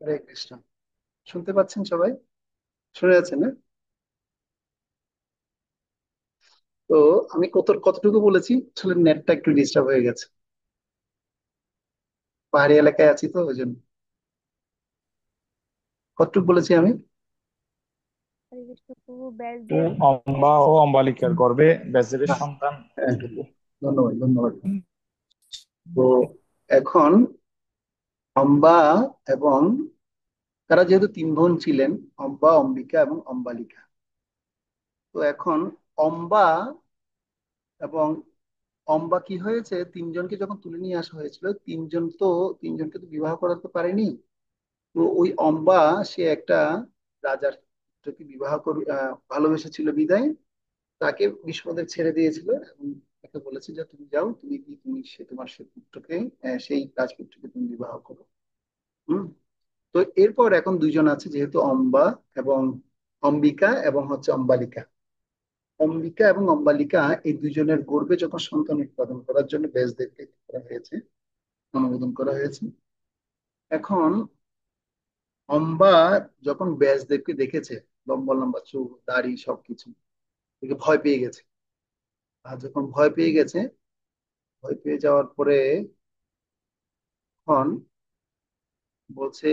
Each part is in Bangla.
হরে কৃষ্ণ। শুনতে পাচ্ছেন সবাই? শুনে যাচ্ছে না? তো আমি কতটুকু বলেছি, আসলে নেটটা একটু ডিস্টার্ব হয়ে গেছে। পাহাড়ি এলাকায় আছি তো ওই জন্য। কতটুকু বলেছি আমি? হরে কৃষ্ণ প্রভু ও ব্যাসদেব অম্বা ও অম্বালিকার গর্ভে ব্যাসদেবের হ্যাঁ, সন্তান হ্যাঁ, এতটুকু। ধন্যবাদ ধন্যবাদ। তো এখন অম্বা এবং তারা যেহেতু তিন বোন ছিলেন, অম্বা, অম্বিকা এবং অম্বালিকা। তো এখন অম্বা এবং অম্বা কি হয়েছে, তিনজনকে যখন তুলে নিয়ে আসা হয়েছিল, তিনজনকে তো বিবাহ করাতে পারেনি। তো ওই অম্বা, সে একটা রাজার পুত্রকে ভালোবেসেছিল বিদায় তাকে বিষ্ণুদেব ছেড়ে দিয়েছিল এবং তাকে বলেছে যে তুমি যাও, তুমি কি তুমি সে তোমার সে পুত্রকে, সেই রাজপুত্রকে তুমি বিবাহ করো। হম। তো এরপর এখন দুইজন আছে, যেহেতু অম্বা এবং অম্বিকা এবং হচ্ছে অম্বালিকা। অম্বিকা এবং অম্বালিকা এই দুইজনের গর্ভে যখন সন্তান উৎপাদন করার জন্য ব্যাসদেবকে কি করা হয়েছে, অনুমোদন করা হয়েছে। এখন অম্বা যখন ব্যাসদেবকে দেখেছে, লম্বা লম্বা চুল, দাড়ি, সবকিছু দেখে ভয় পেয়ে গেছে। আর যখন ভয় পেয়ে গেছে, ভয় পেয়ে যাওয়ার পরে এখন বলছে,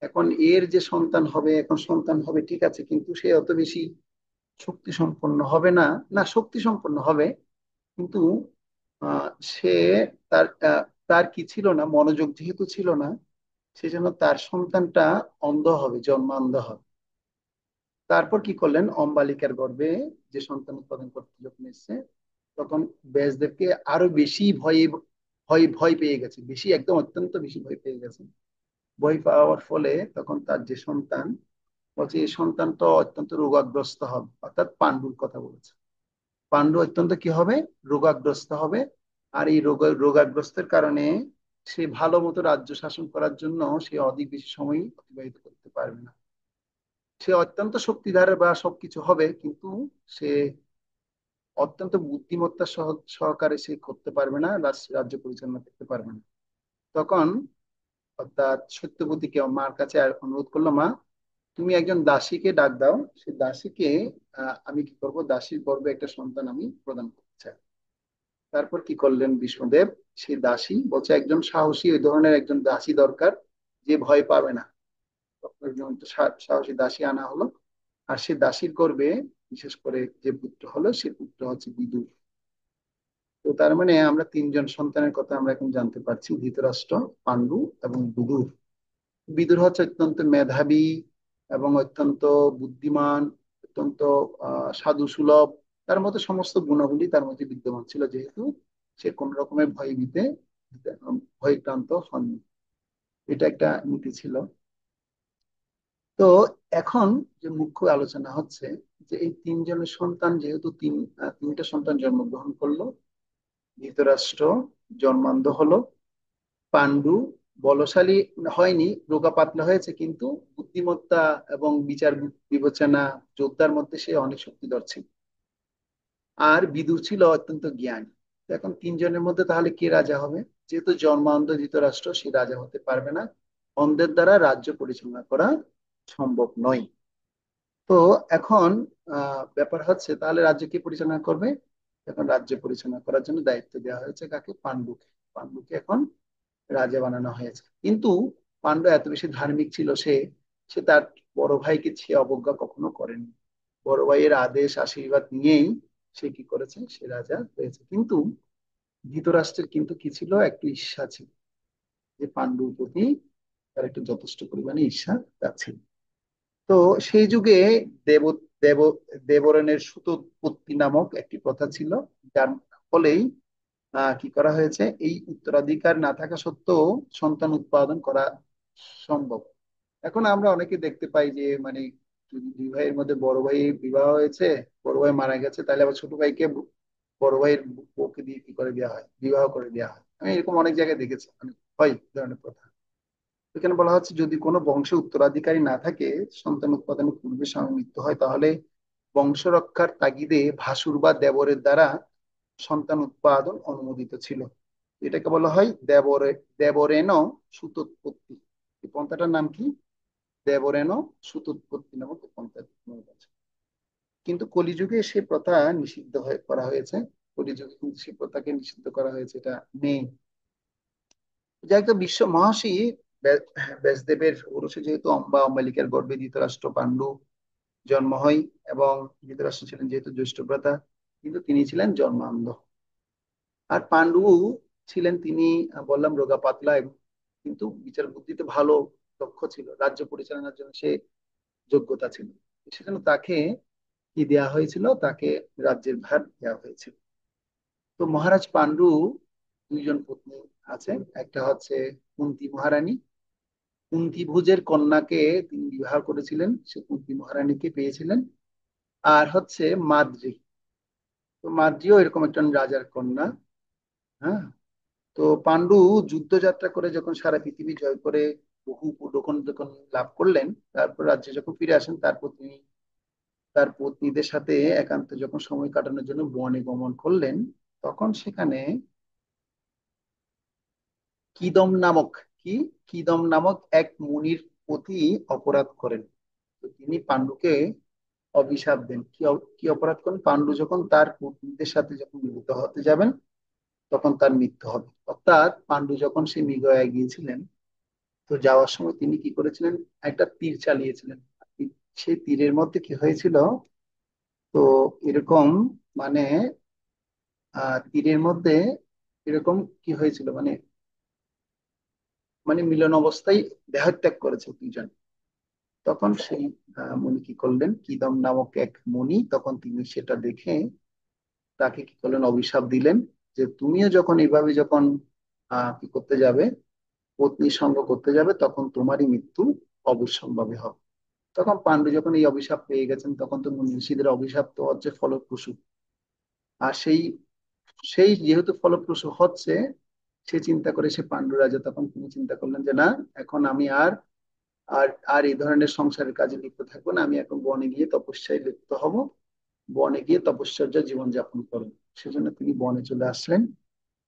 এখন এর যে সন্তান হবে, এখন সন্তান হবে ঠিক আছে, কিন্তু সে অত বেশি শক্তি সম্পন্ন হবে না। না, শক্তি সম্পন্ন হবে, কিন্তু আহ, সে তার তার কি ছিল না, মনোযোগ যেহেতু ছিল না, সেজন্য তার সন্তানটা অন্ধ হবে, জন্মান্ধ হবে। তারপর কি করলেন, অম্বালিকার গর্ভে যে সন্তান উৎপাদন করতে যখন এসছে, তখন ব্যাসদেবকে আরো বেশি ভয়ে ভয় ভয় পেয়ে গেছে, বেশি একদম অত্যন্ত বেশি ভয় পেয়ে গেছে। ভয় পাওয়ার ফলে তখন তার যে সন্তান, বলছে এই সন্তান তো অত্যন্ত রোগাগ্রস্ত হবে, অর্থাৎ পাণ্ডুর কথা বলেছে। পাণ্ডু অত্যন্ত কি হবে, রোগাগ্রস্ত হবে। আর এই রোগাগ্রস্তের কারণে সে ভালো মতো রাজ্য শাসন করার জন্য সে অধিক বেশি সময় অতিবাহিত করতে পারবে না। সে অত্যন্ত শক্তিধর বা সবকিছু হবে, কিন্তু সে অত্যন্ত বুদ্ধিমত্তা সহকারে সে করতে পারবে না, রাজ্য পরিচালনা করতে পারবে না। তখন অর্থাৎ সত্যবতীকে মার কাছে আর অনুরোধ করলো, মা তুমি একজন দাসীকে ডাক দাও, সে দাসীকে আমি কি করব, দাসীর গর্ভে একটা সন্তান আমি প্রদান করতে চাই। তারপর কি করলেন বিষ্ণুদেব, সেই দাসী বলছে একজন সাহসী ওই ধরনের একজন দাসী দরকার, যে ভয় পাবে না। তখন একজন সাহসী দাসী আনা হলো। আর সে দাসীর গর্ভে বিশেষ করে যে পুত্র হলো, সে পুত্র হচ্ছে বিদুর। তো তার মানে আমরা তিনজন সন্তানের কথা আমরা এখন জানতে পারছি, ধৃতরাষ্ট্র, পাণ্ডু এবং বিদুর। বিদুর হচ্ছে অত্যন্ত মেধাবী এবং অত্যন্ত বুদ্ধিমান, অত্যন্ত সাধু সুলভ। তার মধ্যে সমস্ত গুণাবলী তার মধ্যে বিদ্যমান ছিল, যেহেতু সে কোন রকমের ভয়ক্রান্ত হননি। এটা একটা নীতি ছিল। তো এখন যে মুখ্য আলোচনা হচ্ছে, যে এই তিনজনের সন্তান যেহেতু তিনটা সন্তান জন্মগ্রহণ করলো, ধৃতরাষ্ট্র জন্মান্ধ হলো, পাণ্ডু বলশালী হয়নি, রোগা পাতলা হয়েছে, কিন্তু বুদ্ধিমত্তা এবং বিচার বিবেচনা, যোদ্ধার মধ্যে সে অনেক শক্তিধর ছিল। আর বিদুর ছিল অত্যন্ত জ্ঞানী। তো এখন তিনজনের মধ্যে তাহলে কে রাজা হবে? যেহেতু জন্মান্ধ ধৃতরাষ্ট্র, সে রাজা হতে পারবে না, অন্ধের দ্বারা রাজ্য পরিচালনা করা সম্ভব নয়। তো এখন ব্যাপার হচ্ছে, তাহলে রাজ্য কে পরিচালনা করবে? এখন রাজ্য পরিচালনা করার জন্য দায়িত্ব দেওয়া হয়েছে কাকে? পাণ্ডুকে। পাণ্ডুকে এখন রাজা বানানো হয়েছে। কিন্তু পাণ্ডু এত বেশি ধার্মিক ছিল, সে সে তার বড় ভাইকে সে অবজ্ঞা কখনো করেনি। বড় ভাইয়ের আদেশ আশীর্বাদ নিয়েই সে কি করেছে, সে রাজা হয়েছে। কিন্তু ধৃতরাষ্ট্রের কিন্তু কি ছিল, একটু ঈর্ষা ছিল, যে পাণ্ডুর প্রতি তার একটু যথেষ্ট পরিমাণে ঈর্ষা তার ছিল। তো সেই যুগে দেব দেব দেবরণের সুতোৎপত্তি নামক একটি প্রথা ছিল, যার ফলেই কি করা হয়েছে, এই উত্তরাধিকার না থাকা সত্ত্বেও সন্তান উৎপাদন করা সম্ভব। এখন আমরা অনেকে দেখতে পাই যে মানে যদি দুই ভাইয়ের মধ্যে বড় ভাই বিবাহ হয়েছে, বড় ভাই মারা গেছে, তাহলে আবার ছোট ভাইকে বড় ভাইয়ের বউকে দিয়ে কি করে দেওয়া হয়, বিবাহ করে দেওয়া হয়। আমি এরকম অনেক জায়গায় দেখেছি, মানে হয় এই ধরনের প্রথা। এখানে বলা হচ্ছে যদি কোনো বংশে উত্তরাধিকারী না থাকে, সন্তান উৎপাদনের পূর্বে স্বামী মৃত্যু হয়, তাহলে বংশ রক্ষার তাগিদে ভাসুর বা দেবরের দ্বারা সন্তান উৎপাদন অনুমোদিত ছিল। এটাকে বলা হয় দেবরেণ সুতোৎপত্তি। এই পন্থাটার নাম কি? দেবরেণ সুতোৎপত্তি নামক এই পন্থা আছে। কিন্তু কলিযুগে সে প্রথা নিষিদ্ধ হয়ে করা হয়েছে। কলিযুগে কিন্তু সে প্রথাকে নিষিদ্ধ করা হয়েছে, এটা নেই। যাই হোক, বিশ্ব মহর্ষি ব্যাসদেবের ঔরসে যেহেতু অম্বালিকার গর্ভে ধৃতরাষ্ট্র পাণ্ডু জন্ম হয়, এবং ধৃতরাষ্ট্র ছিলেন যেহেতু জ্যেষ্ঠ ভ্রাতা, কিন্তু তিনি ছিলেন জন্মান্ধ। আর পাণ্ডু ছিলেন তিনি, বললাম, রোগা পাতলা, এবং কিন্তু বিচার বুদ্ধিতে ভালো, দক্ষ ছিল, রাজ্য পরিচালনার জন্য সে যোগ্যতা ছিল। সেজন্য তাকে কি দেয়া হয়েছিল, তাকে রাজ্যের ভার দেওয়া হয়েছিল। তো মহারাজ পাণ্ডু দুইজন পত্নী আছে। একটা হচ্ছে কুন্তী মহারানী। কুন্তী ভোজের কন্যাকে তিনি বিবাহ করেছিলেন, সে কুন্তী মহারানীকে পেয়েছিলেন। আর হচ্ছে মাদ্রি। তো মাদ্রিও এরকম একজন রাজার কন্যা। হ্যাঁ। তো পাণ্ডু যুদ্ধযাত্রা করে যখন সারা পৃথিবী জয় করে বহু উপঢৌকন যখন লাভ করলেন, তারপর রাজ্যে যখন ফিরে আসেন, তারপর তিনি তার পত্নীদের সাথে একান্তে যখন সময় কাটানোর জন্য বনে গমন করলেন, তখন সেখানে কিদম নামক কি কিদম নামক এক মুনির প্রতি অপরাধ করেন। তো তিনি পাণ্ডুকে অভিশাপ দেন। কি অপরাধ করেন? পাণ্ডু যখন তার পত্নীদের সাথে যখন মিলিত হতে যাবেন, তখন তার মৃত্যু হবে। অর্থাৎ পাণ্ডু যখন সে মৃগয়া গিয়েছিলেন, তো যাওয়ার সময় তিনি কি করেছিলেন, একটা তীর চালিয়েছিলেন। সেই তীরের মধ্যে কি হয়েছিল, তো এরকম মানে তীরের মধ্যে এরকম কি হয়েছিল, মানে মানে মিলন অবস্থায় দেহত্যাগ করেছে দুইজন। তখন সেই মুনি কি করলেন, কিদম নামক এক মুনি, তখন তিনি সেটা দেখে তাকে কি করলেন, অভিশাপ দিলেন যে তুমিও যখন এইভাবে যখন কি করতে যাবে, পত্নীর সঙ্গ করতে যাবে, তখন তোমারই মৃত্যু অবশ্যম্ভাবী হবে। তখন পাণ্ডু যখন এই অভিশাপ পেয়ে গেছেন, তখন তো মুনি ঋষিদের অভিশাপ তো হচ্ছে ফলপ্রসূ। আর সেই সেই যেহেতু ফলপ্রসূ হচ্ছে, সে চিন্তা করে, সে পাণ্ডু রাজা, তখন তিনি চিন্তা করলেন যে না, এখন আমি আর আর আর এই ধরনের সংসারের কাজে লিপ্ত থাকবো না, আমি এখন বনে গিয়ে তপস্যায় লিপ্ত হব, বনে গিয়ে তপস্যার্য জীবন যাপন করবেন। সেজন্য তিনি বনে চলে আসলেন।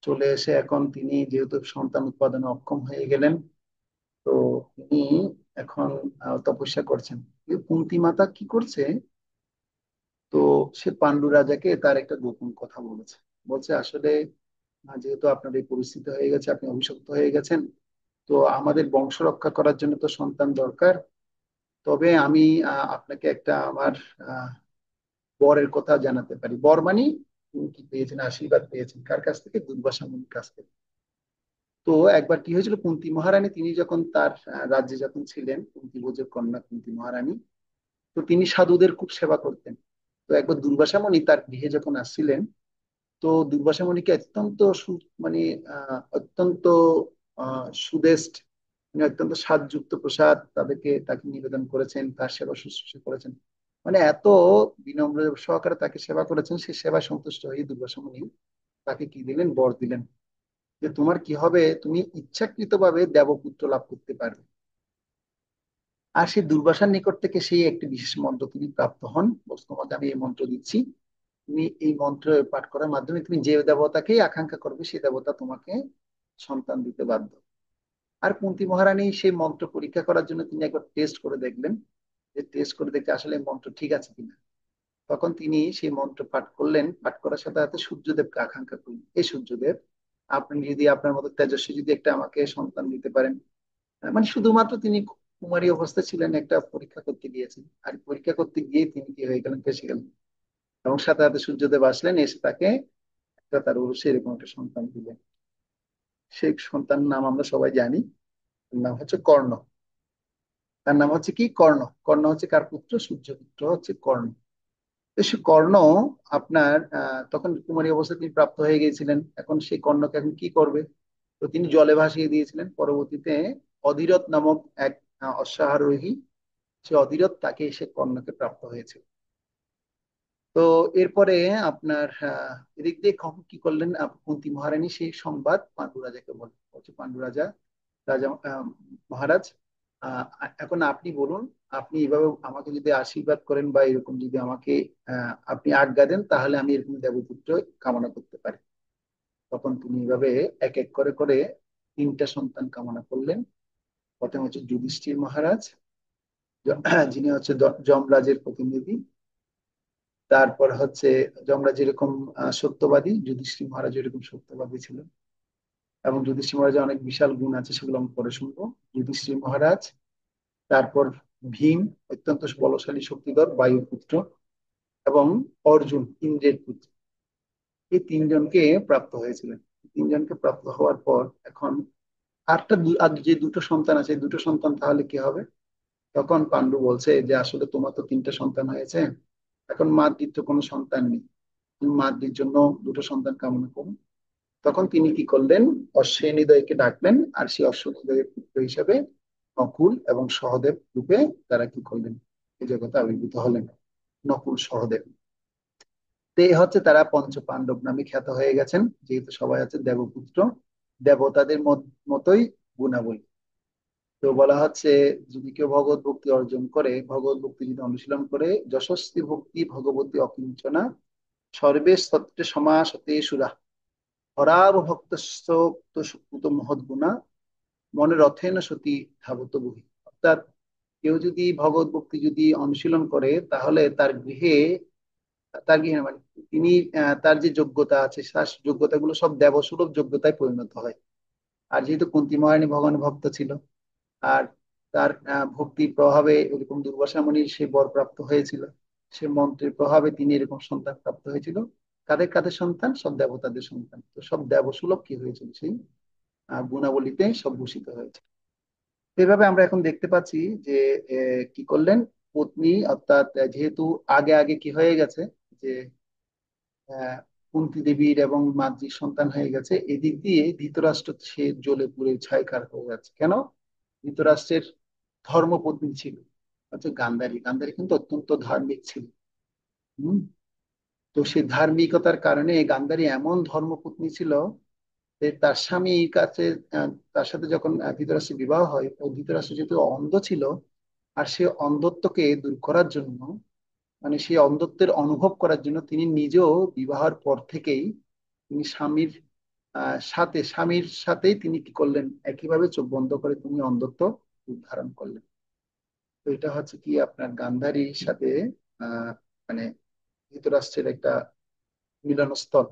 চলে এসে এখন তিনি যেহেতু সন্তান উৎপাদনে অক্ষম হয়ে গেলেন, তো তিনি এখন তপস্যা করছেন। কিন্তু কুন্তী মাতা কি করছে, তো সে পাণ্ডু রাজাকে তার একটা গোপন কথা বলেছে। বলছে আসলে যেহেতু আপনার এই পরিস্থিতি হয়ে গেছে, আপনি অভিশপ্ত হয়ে গেছেন, তো আমাদের বংশ রক্ষা করার জন্য তো সন্তান দরকার। তবে আমি আপনাকে একটা আমার আহ, বরের কথা জানাতে পারি। বর মানে তিনি কি পেয়েছেন, আশীর্বাদ পেয়েছেন কার কাছ থেকে? দুর্বাসা মুনির কাছ থেকে। তো একবার কি হয়েছিল, কুন্তী মহারানী তিনি যখন তার রাজ্যে যখন ছিলেন, কুন্তী ভোজের কন্যা কুন্তী মহারানী, তো তিনি সাধুদের খুব সেবা করতেন। তো একবার দুর্বাসা মুনি তার গৃহে যখন আসছিলেন, তো দুর্বাসা মুনিকে অত্যন্ত মানে অত্যন্ত সুদেষ্ট, মানে অত্যন্ত স্বাদযুক্ত প্রসাদ তাকে নিবেদন করেছেন, তার সেবা শুশ্রূষা করেছেন। মানে এত বিনম্র সহকারে তাকে সেবা করেছেন, সে সেবা সন্তুষ্ট হয়ে দুর্বাসা মুনি তাকে কি দিলেন, বর দিলেন যে তোমার কি হবে, তুমি ইচ্ছাকৃতভাবে দেবপুত্র লাভ করতে পারবে। আর সেই দুর্বাসার নিকট থেকে সেই একটি বিশেষ মন্ত্র তিনি প্রাপ্ত হন। বলছে, তোমাকে আমি এই মন্ত্র দিচ্ছি, তুমি এই মন্ত্র পাঠ করার মাধ্যমে তুমি যে দেবতাকেই আকাঙ্ক্ষা করবে, সেই দেবতা তোমাকে সন্তান দিতে বাধ্য। আর কুন্তী মহারানী সেই মন্ত্র পরীক্ষা করার জন্য তিনি একবার টেস্ট করে দেখলেন, যে টেস্ট করে দেখতে আসলে এই মন্ত্র ঠিক আছে কিনা। তখন তিনি সেই মন্ত্র পাঠ করলেন। পাঠ করার সাথে সাথে সূর্যদেবকে আকাঙ্ক্ষা করলেন, এই সূর্যদেব, আপনি যদি আপনার মতো তেজস্বী যদি একটা আমাকে সন্তান দিতে পারেন। মানে শুধুমাত্র তিনি কুমারী অবস্থায় ছিলেন, একটা পরীক্ষা করতে গিয়েছেন, আর পরীক্ষা করতে গিয়ে তিনি কি হয়ে গেলেন, ফেসে গেলেন। এবং সাথে সাথে সূর্যদেব আসলেন, এসে তাকে একটা তার উরুসে এরকম একটা সন্তান দিলেন। সেই সন্তানের নাম আমরা সবাই জানি, ওর নাম হচ্ছে কর্ণ। তার নাম হচ্ছে কি কর্ণ। কর্ণ হচ্ছে কার পুত্র? সূর্যপুত্র হচ্ছে কর্ণ। তো সে কর্ণ আপনার তখন কুমারী অবস্থায় তিনি প্রাপ্ত হয়ে গিয়েছিলেন। এখন সেই কর্ণকে এখন কি করবে? তো তিনি জলে ভাসিয়ে দিয়েছিলেন। পরবর্তীতে অধিরথ নামক এক অশ্বারোহী, সে অধিরথ তাকে এসে কর্ণকে প্রাপ্ত হয়েছিল। তো এরপরে আপনার এদিক দিয়ে কি করলেন, কুন্তী মহারানী সেই সংবাদ পাণ্ডু রাজাকে বললেন। বলছে, পাণ্ডু রাজা, রাজা মহারাজ, আহ, এখন আপনি বলুন, আপনি এইভাবে আমাকে যদি আশীর্বাদ করেন বা এরকম যদি আমাকে আপনি আজ্ঞা দেন, তাহলে আমি এরকম দেবপুত্র কামনা করতে পারি। তখন তিনি এইভাবে এক এক করে করে তিনটা সন্তান কামনা করলেন। প্রথমে হচ্ছে যুধিষ্ঠির মহারাজ, যিনি হচ্ছে যমরাজের প্রতিনিধি। তারপর হচ্ছে যমরাজ যেরকম সত্যবাদী, যুধিষ্ঠির মহারাজ এরকম সত্যবাদী ছিল, এবং যুধিষ্ঠির মহারাজের অনেক বিশাল গুণ আছে, সেগুলো আমি পরে শুনবো। যুধিষ্ঠির মহারাজ, তারপর ভীম, অত্যন্ত বলশালী শক্তিধর বায়ুর পুত্র, এবং অর্জুন, ইন্দ্রের পুত্র। এই তিনজনকে প্রাপ্ত হয়েছিলেন। তিনজনকে প্রাপ্ত হওয়ার পর এখন আর যে দুটো সন্তান আছে, এই দুটো সন্তান তাহলে কি হবে? তখন পান্ডু বলছে যে আসলে তোমার তো তিনটা সন্তান হয়েছে, এখন মাতৃত্ব কোনো সন্তান নেই, তুমি মাতৃর জন্য দুটো সন্তান কামনা করো। তখন তিনি কি করলেন? অশ্বিনীদ্বয়কে ডাকলেন, আর সেই অশ্বিনীদ্বয়ের পুত্র হিসেবে নকুল এবং সহদেব রূপে তারা কি করলেন? এই জগতে আবির্ভূত হলেন, নকুল সহদেব। তো এই হচ্ছে তারা পঞ্চ পাণ্ডব নামে খ্যাত হয়ে গেছেন, যেহেতু সবাই আছে দেবপুত্র, দেবতাদের মতোই গুণাবলী। তো বলা হচ্ছে, যদি কেউ ভগবত ভক্তি অর্জন করে, ভগবত ভক্তি যদি অনুশীলন করে, যশস্বী ভক্তি ভগবতী অকিঞ্চনা সর্বে সত্য সমাসতে সুরা হরার ভক্ত মহৎ গুণা মনে রথেন সতী ধাবত বহি। অর্থাৎ কেউ যদি ভগবত ভক্তি যদি অনুশীলন করে, তাহলে তার গৃহে মানে তিনি তার যে যোগ্যতা আছে, তার যোগ্যতাগুলো সব দেবসুলভ যোগ্যতায় পরিণত হয়। আর যেহেতু কুন্তী মহারানী ভগবানের ভক্ত ছিল, আর তার ভক্তির প্রভাবে এরকম দুর্বাসা মুনির সে বর প্রাপ্ত হয়েছিল, সে মন্ত্রের প্রভাবে তিনি এরকম সন্তান প্রাপ্ত হয়েছিল। কাদের কাদের সন্তান? সব দেবতাদের সন্তান। তো সব দেবসুলভ কি হয়েছিল? সেই গুণাবলীতে সব ভূষিত হয়েছে। তো এভাবে আমরা এখন দেখতে পাচ্ছি যে কি করলেন পত্নী, অর্থাৎ যেহেতু আগে আগে কি হয়ে গেছে যে আহ, কুন্তী দেবীর এবং মাদ্রির সন্তান হয়ে গেছে, এদিক দিয়ে ধৃতরাষ্ট্র সে জ্বলে পুড়ে ছাইখার হয়ে যাচ্ছে। কেন? ধৃতরাষ্ট্রের ধর্মপত্নী ছিল হচ্ছে গান্ধারী। গান্ধারী কিন্তু অত্যন্ত ধার্মিক ছিল। হম। তো সেই ধার্মিকতার কারণে গান্ধারী এমন ধর্মপত্নী ছিল যে তার স্বামীর কাছে, তার সাথে যখন ধৃতরাষ্ট্রের বিবাহ হয়, ও ধৃতরাষ্ট্র যেহেতু অন্ধ ছিল, আর সে অন্ধত্বকে দূর করার জন্য, মানে সেই অন্ধত্বের অনুভব করার জন্য তিনি নিজেও বিবাহের পর থেকেই তিনি স্বামীর সাথেই তিনি কি করলেন? একইভাবে চোখ বন্ধ করে তিনি অন্ধত্ব রূপ ধারণ করলেন। তো এটা হচ্ছে কি আপনার গান্ধারীর সাথে আহ মানে ধৃতরাষ্ট্রের একটা মিলনস্থল।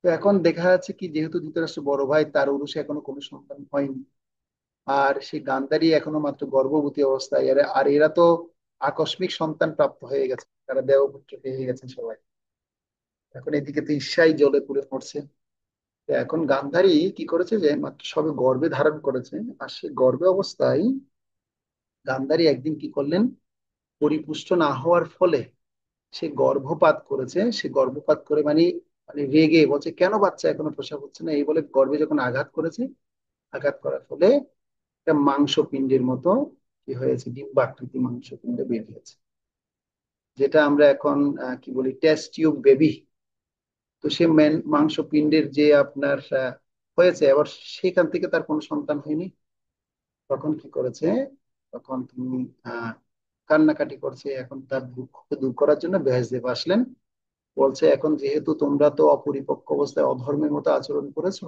তো এখন দেখা যাচ্ছে কি, যেহেতু ধৃতরাষ্ট্র বড় ভাই, তার উরুষে এখনো কোনো সন্তান হয়নি, আর সেই গান্ধারী এখনো মাত্র গর্ভবতী অবস্থায়, আর এরা তো আকস্মিক সন্তান প্রাপ্ত হয়ে গেছে, তারা দেবপুত্র পেয়ে গেছেন সবাই। এখন এদিকে তো ঈর্ষায় জ্বলে পুড়ে মরছে। তো এখন গান্ধারী কি করেছে, যে মাত্র সবে গর্ভে ধারণ করেছে, আর সেই গর্ভে অবস্থায় গান্ধারী একদিন কি করলেন? পরিপুষ্ট না হওয়ার ফলে সে গর্ভপাত করেছে। সে গর্ভপাত করে মানে মানে রেগে বলছে, কেন বাচ্চা এখনো প্রসব হচ্ছে না, এই বলে গর্ভে যখন আঘাত করেছে, আঘাত করার ফলে একটা মাংসপিণ্ডের মতো কি হয়েছে, ডিম্বাকৃতি মাংসপিণ্ড বেরিয়েছে, যেটা আমরা এখন কি বলি, টেস্ট টিউব বেবি। তো সে মাংসপিণ্ডের যে আপনার হয়েছে, আবার সেখান থেকে তার কোনো সন্তান হয়নি। তখন কি করেছে? তখন তিনি আহ কান্নাকাটি করছে। এখন তার দুঃখকে দূর করার জন্য ব্যাসদেব আসলেন। বলছে, এখন যেহেতু তোমরা তো অপরিপক্ক অবস্থায় অধর্মের মতো আচরণ করেছো,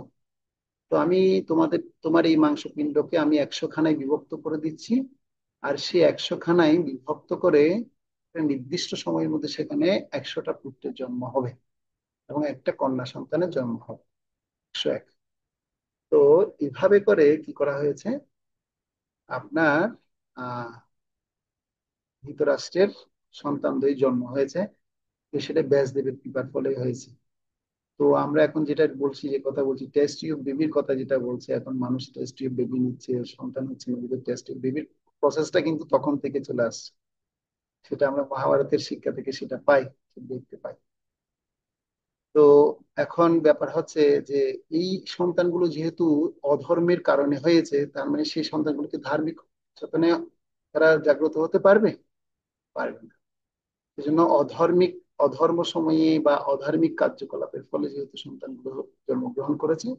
তো আমি তোমার এই মাংসপিণ্ডকে আমি 100 খানায় বিভক্ত করে দিচ্ছি। আর সে 100 খানায় বিভক্ত করে একটা নির্দিষ্ট সময়ের মধ্যে সেখানে 100টা পুত্রের জন্ম হবে, এবং একটা কন্যা সন্তানের জন্ম হবে, 101। তো এভাবে করে কি করা হয়েছে আপনার আহ ধৃতরাষ্ট্রের সন্তানদের জন্ম হয়েছে। তো সেটা ব্যাসদেবের কৃপার ফলে হয়েছে। তো আমরা এখন যেটা বলছি, যে কথা বলছি, টেস্ট টিউব বেবির কথা যেটা বলছে, এখন মানুষ টেস্ট টিউব বেবি নিচ্ছে, সন্তান হচ্ছে, নিজেদের টেস্ট টিউব বেবির প্রসেসটা কিন্তু তখন থেকে চলে আসছে। সেটা আমরা মহাভারতের শিক্ষা থেকে সেটা পাই, দেখতে পাই। তো এখন ব্যাপার হচ্ছে যে এই সন্তানগুলো যেহেতু অধর্মের কারণে হয়েছে, তার মানে সেই সন্তানগুলোকে ধার্মিক চেতনে তারা জাগ্রত হতে পারবে? পারবে না। সেজন্য অধর্ম সময়ে বা অধার্মিক কার্যকলাপের ফলে যেহেতু সন্তানগুলো জন্মগ্রহণ করেছে,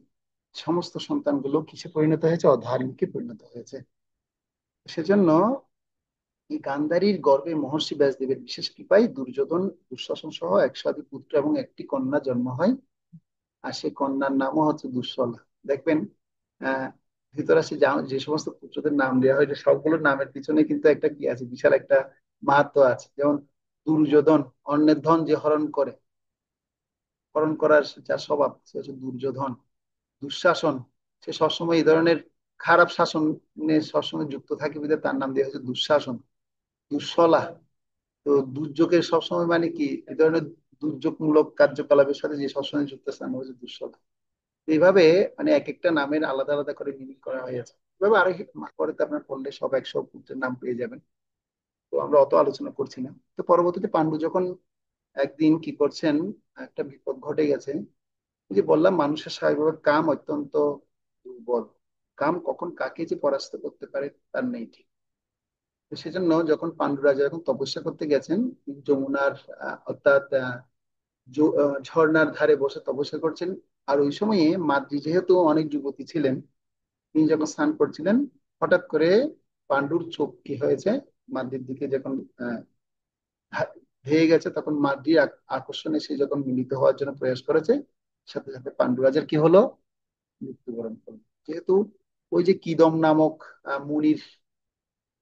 সমস্ত সন্তানগুলো কিসে পরিণত হয়েছে? অধার্মিকে পরিণত হয়েছে। সেজন্য এই গান্ধারীর গর্ভে মহর্ষি ব্যাসদেবের বিশেষ কৃপায় দুর্যোধন দুঃশাসন সহ 100 পুত্র এবং একটি কন্যা জন্ম হয়। আর সেই কন্যার নামও হচ্ছে দুঃশলা। দেখবেন আহ ধৃতরাষ্ট্রে যে সমস্ত পুত্রদের নাম দেওয়া হয়, সবগুলোর নামের পিছনে কিন্তু একটা কি আছে, বিশাল একটা মাহাত্ম্য আছে। যেমন দুর্যোধন, অন্যের ধন যে হরণ করে, হরণ করার যার স্বভাব, সে হচ্ছে দুর্যোধন। দুঃশাসন, সে সবসময় এই ধরনের খারাপ শাসনে সবসময় যুক্ত থাকে বিধায় তার নাম দেওয়া হয়েছে দুঃশাসন। দুঃশলা, তো দুর্যোগের সবসময় মানে কি, এই ধরনের দুর্যোগমূলক কার্যকলাপের সাথে যে সবসময় যুক্ত আছে, নাম হচ্ছে দুঃশলা। এইভাবে মানে এক একটা নামের আলাদা আলাদা করে মিনিং করা হয়েছে। এভাবে আরো পরে তো আপনার পড়লে সব 100 পুত্রের নাম পেয়ে যাবেন। তো আমরা অত আলোচনা করছি না। তো পরবর্তীতে পান্ডু যখন একদিন কি করছেন, একটা বিপদ ঘটে গেছে। এই যে বললাম, মানুষের স্বাভাবিকভাবে কাম অত্যন্ত দুর্বল। কাম কখন কাকে যে পরাস্ত করতে পারে তার নেই ঠিক। তো সেজন্য যখন পান্ডু রাজা যখন তপস্যা করতে গেছেন যমুনার অর্থাৎ ঝর্ণার ধারে বসে তপস্যা করছেন। আর ওই সময়ে মাদ্রি যেহেতু অনেক যুবতী ছিলেন, তিনি যখন স্নান করছিলেন, হঠাৎ করে পান্ডুর চোখ কি হয়েছে, মাদ্রির দিকে যখন আহ, ধেয়ে গেছে, তখন মাদ্রির আকর্ষণে সে যখন মিলিত হওয়ার জন্য প্রয়াস করেছে, সাথে সাথে পান্ডু রাজার কি হলো, মৃত্যুবরণ করলো। যেহেতু ওই যে কিদম নামক মুনির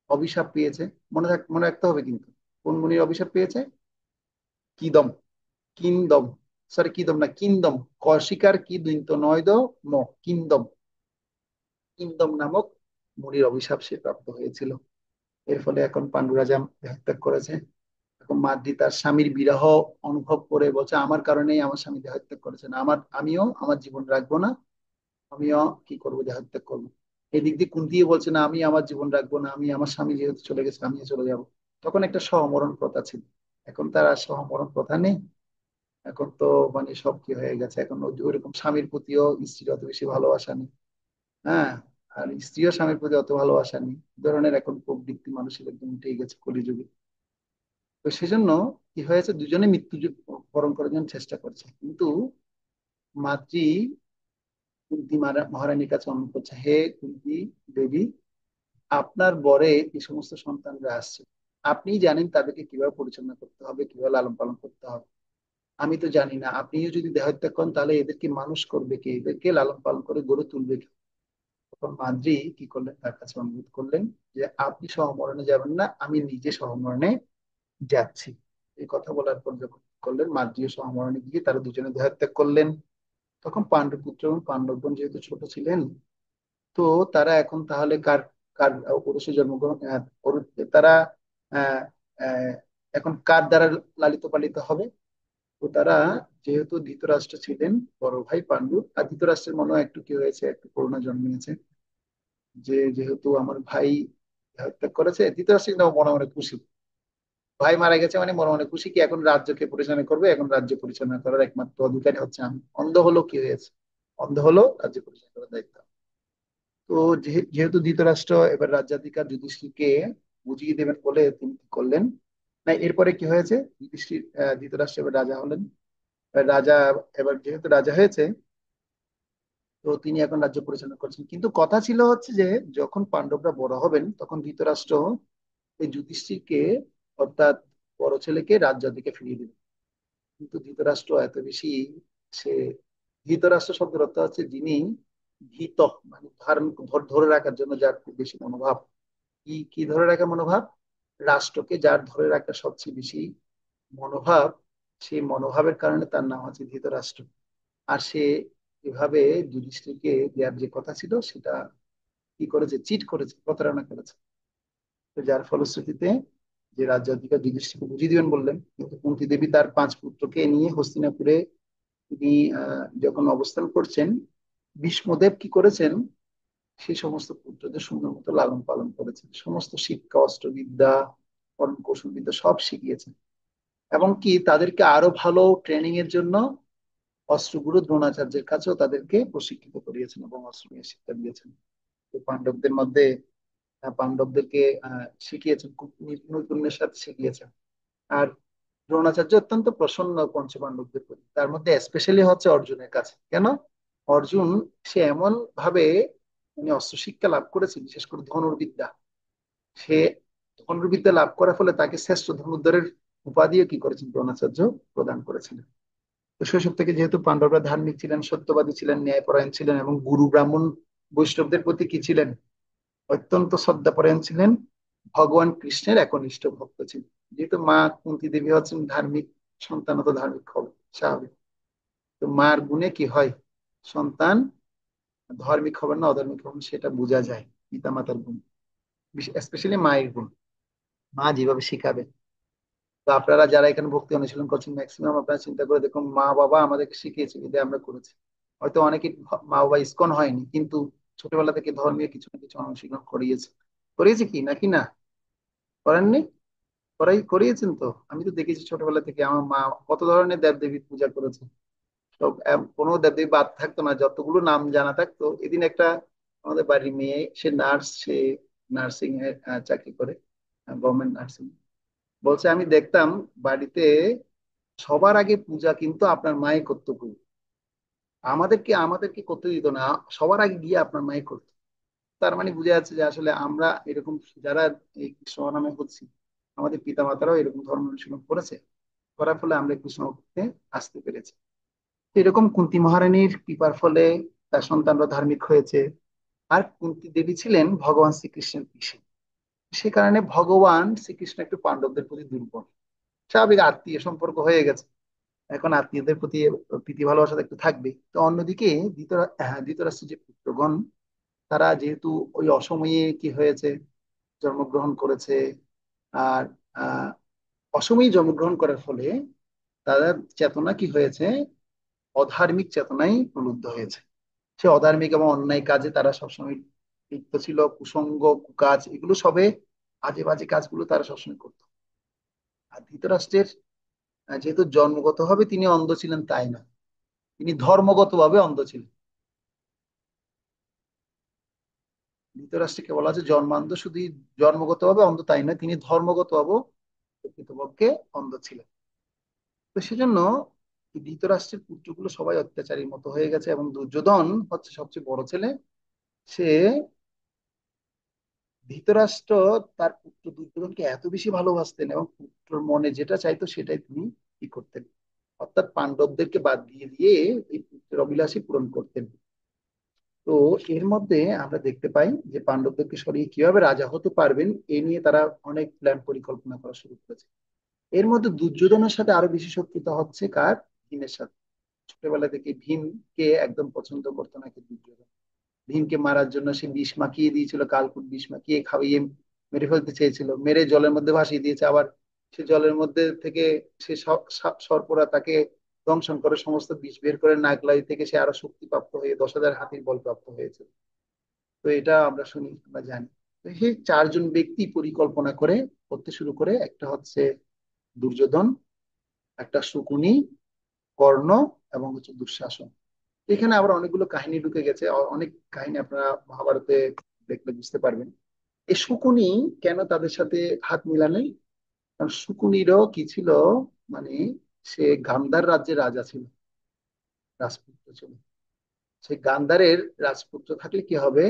অভিশাপ পেয়েছে, মনে রাখতে হবে কিন্তু কোন মুনির অভিশাপ পেয়েছে। কিদম, কিন্দম, সরি কিদম না, কিন্দম। কশিকার কি দৈন্ত নয় দ ম, কিন্দম, কিন্দম নামক মুনির অভিশাপ সে প্রাপ্ত হয়েছিল। এর ফলে এখন পান্ডু রাজা দেহত্যাগ করেছে। এখন মাদ্রি তার স্বামীর বিরহ অনুভব করে বলছে, আমার কারণেই আমার স্বামী দেহত্যাগ করেছে, না আমিও আমার জীবন রাখবো না, আমিও কি করবো, দেহত্যাগ করবো। এদিক দিয়ে কুন্তিও বলছে, না আমি আমার জীবন রাখবো না, আমি আমার স্বামী যেহেতু চলে গেছে আমিও চলে যাব। তখন একটা সহমরণ প্রথা ছিল, এখন তার আর সহমরণ প্রথা নেই। এখন তো মানে সব কি হয়ে গেছে, এখন ওইরকম স্বামীর প্রতিও স্ত্রীর অত বেশি ভালোবাসা নেই। হ্যাঁ, আর স্ত্রীও স্বামীর প্রতি অত ভালোবাসা নেই। এই ধরনের এখন প্রবৃত্তি মানুষের একদম উঠেই গেছে কলিযুগে। তো সেজন্য কি হয়েছে, দুজনে মৃত্যু বরণ করার জন্য চেষ্টা করছে, কিন্তু মাতৃ কুন্তী মহারানীর কাছে অনুরোধ করছে, হে কুন্তী দেবী, আপনার বরে এই সমস্ত সন্তানরা আসছে, আপনি জানেন তাদেরকে কিভাবে পরিচালনা করতে হবে, কিভাবে লালন পালন করতে হবে। আমি তো জানি না, আপনিও যদি দেহত্যাগ করেন তাহলে এদেরকে মানুষ করবে কে, এদেরকে লালন পালন করে গড়ে তুলবে কে? তখন মাদ্রি কি করলেন, তার কাছে অনুরোধ করলেন যে আপনি সহমরণে যাবেন না, আমি নিজে সহমরণে যাচ্ছি। এই কথা বলার পর যখন কি করলেন, মাদ্রিও সহমরণে গিয়ে তারা দুজনে দেহত্যাগ করলেন। তখন পাণ্ডুপুত্র এবং পাণ্ডবগণ যেহেতু ছোট ছিলেন, তো তারা এখন তাহলে কার কার ঔরসে জন্মগ্রহণ তারা আহ আহ, এখন কার দ্বারা লালিত পালিত হবে? তো তারা, যেহেতু ধৃতরাষ্ট্র ছিলেন বড় ভাই পাণ্ডু, আর ধৃতরাষ্ট্রের মনেও একটু কি হয়েছে, একটু করুণা জন্মিয়েছে, যে যেহেতু আমার ভাই হত্যা করেছে। ধৃতরাষ্ট্র কিন্তু মনে মনে খুশি, ভাই মারা গেছে মানে মনে মনে খুশি, কি এখন রাজ্যকে পরিচালনা করবে, এখন রাজ্য পরিচালনা করার একমাত্র অধিকারী হচ্ছে আমি। অন্ধ হলো কি হয়েছে, অন্ধ হলো রাজ্য পরিচালনা করার দায়িত্ব। তো যেহেতু ধৃতরাষ্ট্র এবার রাজ্যাধিকার যুধিষ্ঠিরকে বুঝিয়ে দেবেন বলে তিনি কি করলেন, না এরপরে কি হয়েছে, ধৃতরাষ্ট্র এবার রাজা হলেন। এবার রাজা, এবার যেহেতু রাজা হয়েছে, তো তিনি এখন রাজ্য পরিচালনা করছেন। কিন্তু কথা ছিল হচ্ছে যে যখন পাণ্ডবরা বড় হবেন তখন ধৃতরাষ্ট্র এই যুধিষ্ঠিরকে, অর্থাৎ বড় ছেলেকে রাজ্যাধিকার ফিরিয়ে দিবেন। কিন্তু ধৃতরাষ্ট্র এত বেশি, সে, ধৃতরাষ্ট্র শব্দের অর্থ হচ্ছে যিনি ভীত, মানে ধারণ ধরে রাখার জন্য যার খুব বেশি মনোভাব। কি কি ধরে রাখার মনোভাব? রাষ্ট্রকে যার ধরে রাখার সবচেয়ে বেশি মনোভাব, সেই মনোভাবের কারণে তার নাম আছে ধৃতরাষ্ট্র। আর সে এভাবে যুধিষ্ঠিরকে দেওয়ার যে কথা ছিল সেটা কি করেছে, চিট করেছে, প্রতারণা করেছে। তো যার ফলশ্রুতিতে যে রাজ্যাধিকার যুধিষ্ঠিরকে বুঝিয়ে দিবেন বললেন, কিন্তু কুন্তী দেবী তার 5 পুত্রকে নিয়ে হস্তিনাপুরে তিনি যখন অবস্থান করছেন, ভীষ্মদেব কি করেছেন, সেই সমস্ত পুত্রদের সুন্দর মতো লালন পালন করেছেন, সমস্ত শিক্ষা অস্ত্রবিদ্যা কর্ম কৌশলবিদ্যা সব শিখিয়েছেন, এবং কি তাদেরকে আরো ভালো ট্রেনিং এর জন্য অস্ত্রগুরু দ্রোণাচার্যের কাছেও তাদেরকে প্রশিক্ষিত করিয়েছেন এবং অস্ত্র নিয়ে শিক্ষা দিয়েছেন। তো পাণ্ডবদের মধ্যে পাণ্ডবদেরকে শিখিয়েছেন, খুব নৈপুণ্যের সাথে শিখিয়েছেন। আর দ্রোণাচার্য অত্যন্ত প্রসন্ন পঞ্চপাণ্ডবদের প্রতি, তার মধ্যে স্পেশালি হচ্ছে অর্জুনের কাছে। কেন? অর্জুন সে এমন ভাবে মানে অস্ত্র শিক্ষা লাভ করেছে, বিশেষ করে ধনুর্বিদ্যা। সে ধনুর্বিদ্যা লাভ করার ফলে তাকে শ্রেষ্ঠ ধনুর্ধরের উপাধিও কি করেছেন দ্রোণাচার্য প্রদান করেছিলেন। তো শৈশব থেকে যেহেতু পাণ্ডবরা ধার্মিক ছিলেন, সত্যবাদী ছিলেন, ন্যায়পরায়ণ ছিলেন, এবং গুরু ব্রাহ্মণ বৈষ্ণবদের প্রতি কি ছিলেন? অত্যন্ত শ্রদ্ধাপরায়ণ ছিলেন। ভগবান কৃষ্ণের একনিষ্ঠ ভক্ত ছিলেন। যেহেতু মা কুন্তী দেবী হচ্ছেন ধার্মিক, সন্তান তো ধার্মিক হবে স্বাভাবিক। তো মার গুণে কি হয়? সন্তান ধার্মিক হবে না অধার্মিক হবে না, সেটা বোঝা যায় পিতা মাতার গুণ, স্পেশালি মায়ের গুণ। মা যেভাবে শিখাবে। তো আপনারা যারা এখানে ভক্তি অনুশীলন করছেন, ম্যাক্সিমাম আপনারা চিন্তা করে দেখুন, মা বাবা আমাদেরকে শিখিয়েছে বিধায় আমরা করেছি। হয়তো অনেকে মা বাবা ইসকন হয়নি, কিন্তু ছোটবেলা থেকে ধর্মীয় কিছু না কিছু অনুশীলন করিয়েছে। করিয়েছে কি নাকি না? করেননি? করিয়েছেন তো। আমি তো দেখেছি ছোটবেলা থেকে আমার মা কত ধরনের দেব দেবীর পূজা করেছে। সব কোনো দেব দেবী বাদ থাকতো না, যতগুলো নাম জানা থাকতো। এদিন একটা আমাদের বাড়ির মেয়ে, সে নার্স, সে নার্সিং এ চাকরি করে, গভর্নমেন্ট নার্সিং। বলছে আমি দেখতাম বাড়িতে সবার আগে পূজা কিন্তু আপনার মায়ে করতো গো। আমাদেরকে আমাদেরকে করতে দিত না, সবার আগে গিয়ে আপনার মায়ে করতো। তার মানে বুঝে যাচ্ছে যে আসলে আমরা এরকম যারা এই কৃষ্ণ নামে হচ্ছি, আমাদের পিতা মাতারাও এরকম ধর্ম অনুশীলন করেছে, করার ফলে আমরা কৃষ্ণ ভক্তে আসতে পেরেছি। এরকম কুন্তী মহারানীর কৃপার ফলে তার সন্তানরা ধার্মিক হয়েছে। আর কুন্তী দেবী ছিলেন ভগবান শ্রীকৃষ্ণের পিসি। সে কারণে ভগবান শ্রীকৃষ্ণ একটু পাণ্ডবদের প্রতি দুর্বল। স্বাভাবিক, আত্মীয় সম্পর্ক হয়ে গেছে, এখন আত্মীয়দের প্রতি প্রীতি ভালোবাসা একটু থাকবে। তো অন্যদিকে ধৃতরাষ্ট্রের যে পুত্রগণ, তারা যেহেতু ওই অসময়ে কি হয়েছে, জন্মগ্রহণ করেছে। আর আহ অসময়ে জন্মগ্রহণ করার ফলে তাদের চেতনা কি হয়েছে? অধার্মিক চেতনায় প্রলুব্ধ হয়েছে। সে অধার্মিক এবং অন্যায় কাজে তারা সবসময় লিপ্ত ছিল, কুসঙ্গ কুকাজ এগুলো সবে, আজে বাজে কাজগুলো তারা সবসময় করতো। আর ধৃতরাষ্ট্রের যেহেতু জন্মগতভাবে তিনি অন্ধ ছিলেন তাই না, তিনি ধর্মগতভাবে অন্ধ ছিলেন। ধৃতরাষ্ট্রকে বলা হচ্ছে জন্মান্ধ, শুধু জন্মগতভাবে অন্ধ তাই নয়, তিনি ধর্মগতভাবে প্রকৃতপক্ষে অন্ধ ছিলেন। তো সেজন্য এই ধৃতরাষ্ট্রের পুত্রগুলো সবাই অত্যাচারীর মতো হয়ে গেছে, এবং দুর্যোধন হচ্ছে সবচেয়ে বড় ছেলে। সে ধৃতরাষ্ট্র তার পুত্র দুর্যোধনকে এত বেশি ভালোবাসতেন, এবং পুত্রের মনে যেটা চাইতো সেটাই তিনি কি করতেন, অর্থাৎ পাণ্ডবদেরকে বাদ দিয়ে দিয়ে এই পুত্রের অভিলাষী পূরণ করতেন। তো এর মধ্যে আমরা দেখতে পাই যে পাণ্ডবদেরকে সরিয়ে কিভাবে রাজা হতে পারবেন এ নিয়ে তারা অনেক প্ল্যান পরিকল্পনা করা শুরু করেছে। এর মধ্যে দুর্যোধনের সাথে আরো বেশি শত্রুতা হচ্ছে কার? ভীমের সাথে। ছোটবেলা থেকে ভীমকে একদম পছন্দ করতো না কি দুর্যোধন। ভীমকে মারার জন্য সে বিষ মাখিয়ে দিয়েছিল, কালকুট বিষ মাখিয়ে খাইয়ে মেরে ফেলতে চেয়েছিল, মেরে জলের মধ্যে ভাসিয়ে দিয়েছে। আবার সে জলের মধ্যে থেকে সে সর্পরা তাকে দংশন করে সমস্ত বিষ বের করে নাগলাই থেকে সে আরো শক্তিপ্রাপ্ত হয়ে 10,000 হাতির বল প্রাপ্ত হয়েছে। তো এটা আমরা শুনি, আমরা জানি। তো সেই চারজন ব্যক্তি পরিকল্পনা করে করতে শুরু করে, একটা হচ্ছে দুর্যোধন, একটা শকুনি, কর্ণ, এবং হচ্ছে দুঃশাসন। এখানে আবার অনেকগুলো কাহিনী ঢুকে গেছে, অনেক কাহিনী আপনারা মহাভারতে দেখলে বুঝতে পারবেন। এই শকুনি কেন তাদের সাথে হাত মিলানে? কারণ শকুনিরও কি ছিল, মানে সে গান্ধার রাজ্যের রাজা ছিল, রাজপুত্র ছিল। সে গান্ধারের রাজপুত্র থাকলে কি হবে?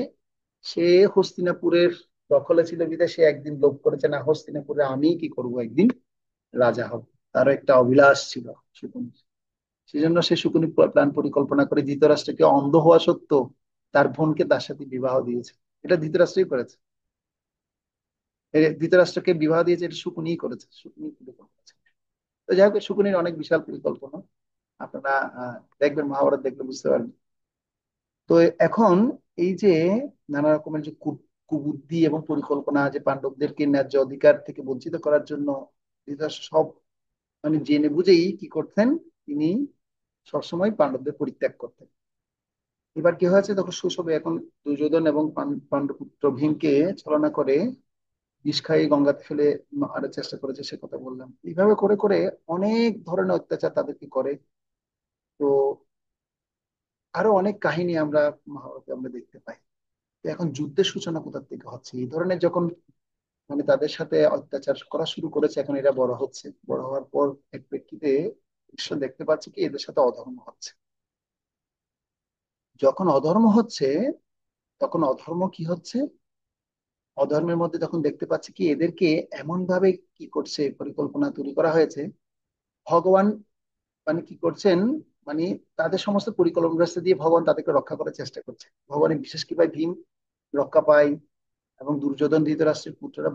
সে হস্তিনাপুরের দখলে ছিল বিধায় সে একদিন লোভ করেছে, না হস্তিনাপুরে আমি কি করব, একদিন রাজা হব। তার একটা অভিলাষ ছিল শকুনি। সেজন্য সে শকুনি প্ল্যান পরিকল্পনা করে ধৃতরাষ্ট্রকে অন্ধ হওয়া সত্ত্বেও তার বোনকে তার সাথে বিবাহ দিয়েছে। এটা ধৃতরাষ্ট্রই করেছে। ধৃতরাষ্ট্রকে বিবাহ দিয়েছে, এটা শকুনিই করেছে, শকুনি পরিকল্পনা করেছে। তো যাই হোক, শকুনির অনেক বিশাল পরিকল্পনা। আপনারা দেখবেন, মহাভারত দেখলে বুঝতে পারবেন। তো এখন এই যে নানা রকমের যে কুবুদ্ধি এবং পরিকল্পনা, যে পাণ্ডবদেরকে ন্যায্য অধিকার থেকে বঞ্চিত করার জন্য ধৃতরাষ্ট্র সব মানে জেনে বুঝেই কি করতেন, তিনি সবসময় পাণ্ডবদের পরিত্যাগ করতেন। এবার কি হয়েছে, তখন শৈশবে এখন দুর্যোধন এবং পাণ্ডুপুত্র ভীমকে ছলনা করে বিষ খাইয়ে গঙ্গাতে ফেলে মারার চেষ্টা করেছে, সে কথা বললাম। এইভাবে করে করে অনেক ধরনের অত্যাচার তাদেরকে করে। তো আরো অনেক কাহিনী আমরা মহাভারতে আমরা দেখতে পাই। তো এখন যুদ্ধের সূচনা কোথা থেকে হচ্ছে, এই ধরনের যখন মানে তাদের সাথে অত্যাচার করা শুরু করেছে, এখন এরা বড় হচ্ছে, বড় হওয়ার পর এক প্রেক্ষিতে ঈশ্বর দেখতে পাচ্ছে কি এদের সাথে অধর্ম হচ্ছে। যখন অধর্ম হচ্ছে, তখন অধর্ম কি হচ্ছে, অধর্মের মধ্যে তখন দেখতে পাচ্ছে কি এদেরকে এমন ভাবে কি করছে, পরিকল্পনা তৈরি করা হয়েছে। ভগবান মানে কি করছেন, মানে তাদের সমস্ত পরিকল্পনা রাস্তা দিয়ে ভগবান তাদেরকে রক্ষা করার চেষ্টা করছে। ভগবানের বিশেষ কৃপায় ভীম রক্ষা পায়, এবং দুর্যোধন ধৃতরাষ্ট্রের পুত্ররা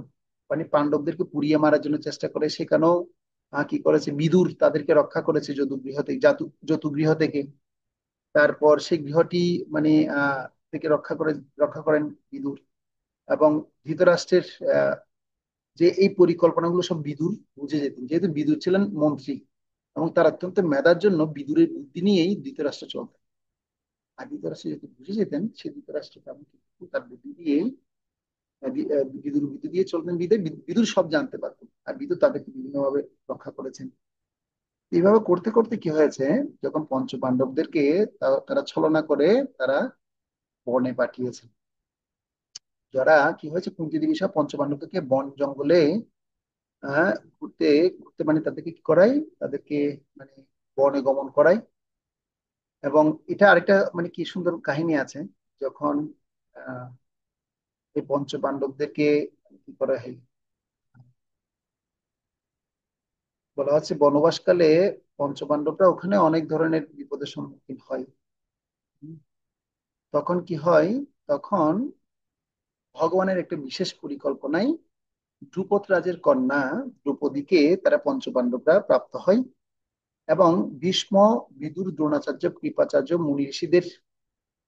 মানে পাণ্ডবদেরকে পুড়িয়ে মারার জন্য চেষ্টা করে, সেখানেও কি করেছে, বিদুর তাদেরকে রক্ষা করেছে যদুগৃহ থেকে, যতুগৃহ থেকে। তারপর সেই গৃহটি মানে আহ থেকে রক্ষা করেন বিদুর। এবং ধৃতরাষ্ট্রের আহ যে এই পরিকল্পনাগুলো সব বিদুর বুঝে যেতেন, যেহেতু বিদুর ছিলেন মন্ত্রী, এবং তার অত্যন্ত মেধার জন্য বিদুরের বুদ্ধি নিয়েই ধৃতরাষ্ট্র চলতেন। আর ধৃতরাষ্ট্র যেহেতু বুঝে যেতেন, সেই ধৃতরাষ্ট্র তেমন কিন্তু তার বুদ্ধি দিয়েই বিদুর বুদ্ধি দিয়ে চলতেন, বিদুর সব জানতে পারতেন, আর বিদুর তাদেরকে বিভিন্নভাবে রক্ষা করেছেন। এইভাবে করতে করতে কি হয়েছে, যখন পঞ্চ পাণ্ডবদেরকে তারা ছলনা করে তারা বনে পাঠিয়েছে। যারা কি হয়েছে, কুন্তি দেবী সব পঞ্চ পাণ্ডবদেরকে বন জঙ্গলে ঘুরতে ঘুরতে মানে তাদেরকে কি করাই, তাদেরকে মানে বনে গমন করাই। এবং এটা আরেকটা মানে কি সুন্দর কাহিনী আছে, যখন আহ এই পঞ্চ পাণ্ডবদেরকে কি করা হয়, বলা হচ্ছে বনবাসকালে পঞ্চপাণ্ডবরা ওখানে অনেক ধরনের বিপদের সম্মুখীন হয়। হুম, তখন কি হয়, তখন ভগবানের একটা বিশেষ পরিকল্পনায় ধ্রুপদ রাজের কন্যা দ্রৌপদীকে তারা পঞ্চপাণ্ডবরা প্রাপ্ত হয়। এবং ভীষ্ম, বিদুর, দ্রোণাচার্য, কৃপাচার্য, মুনি ঋষিদের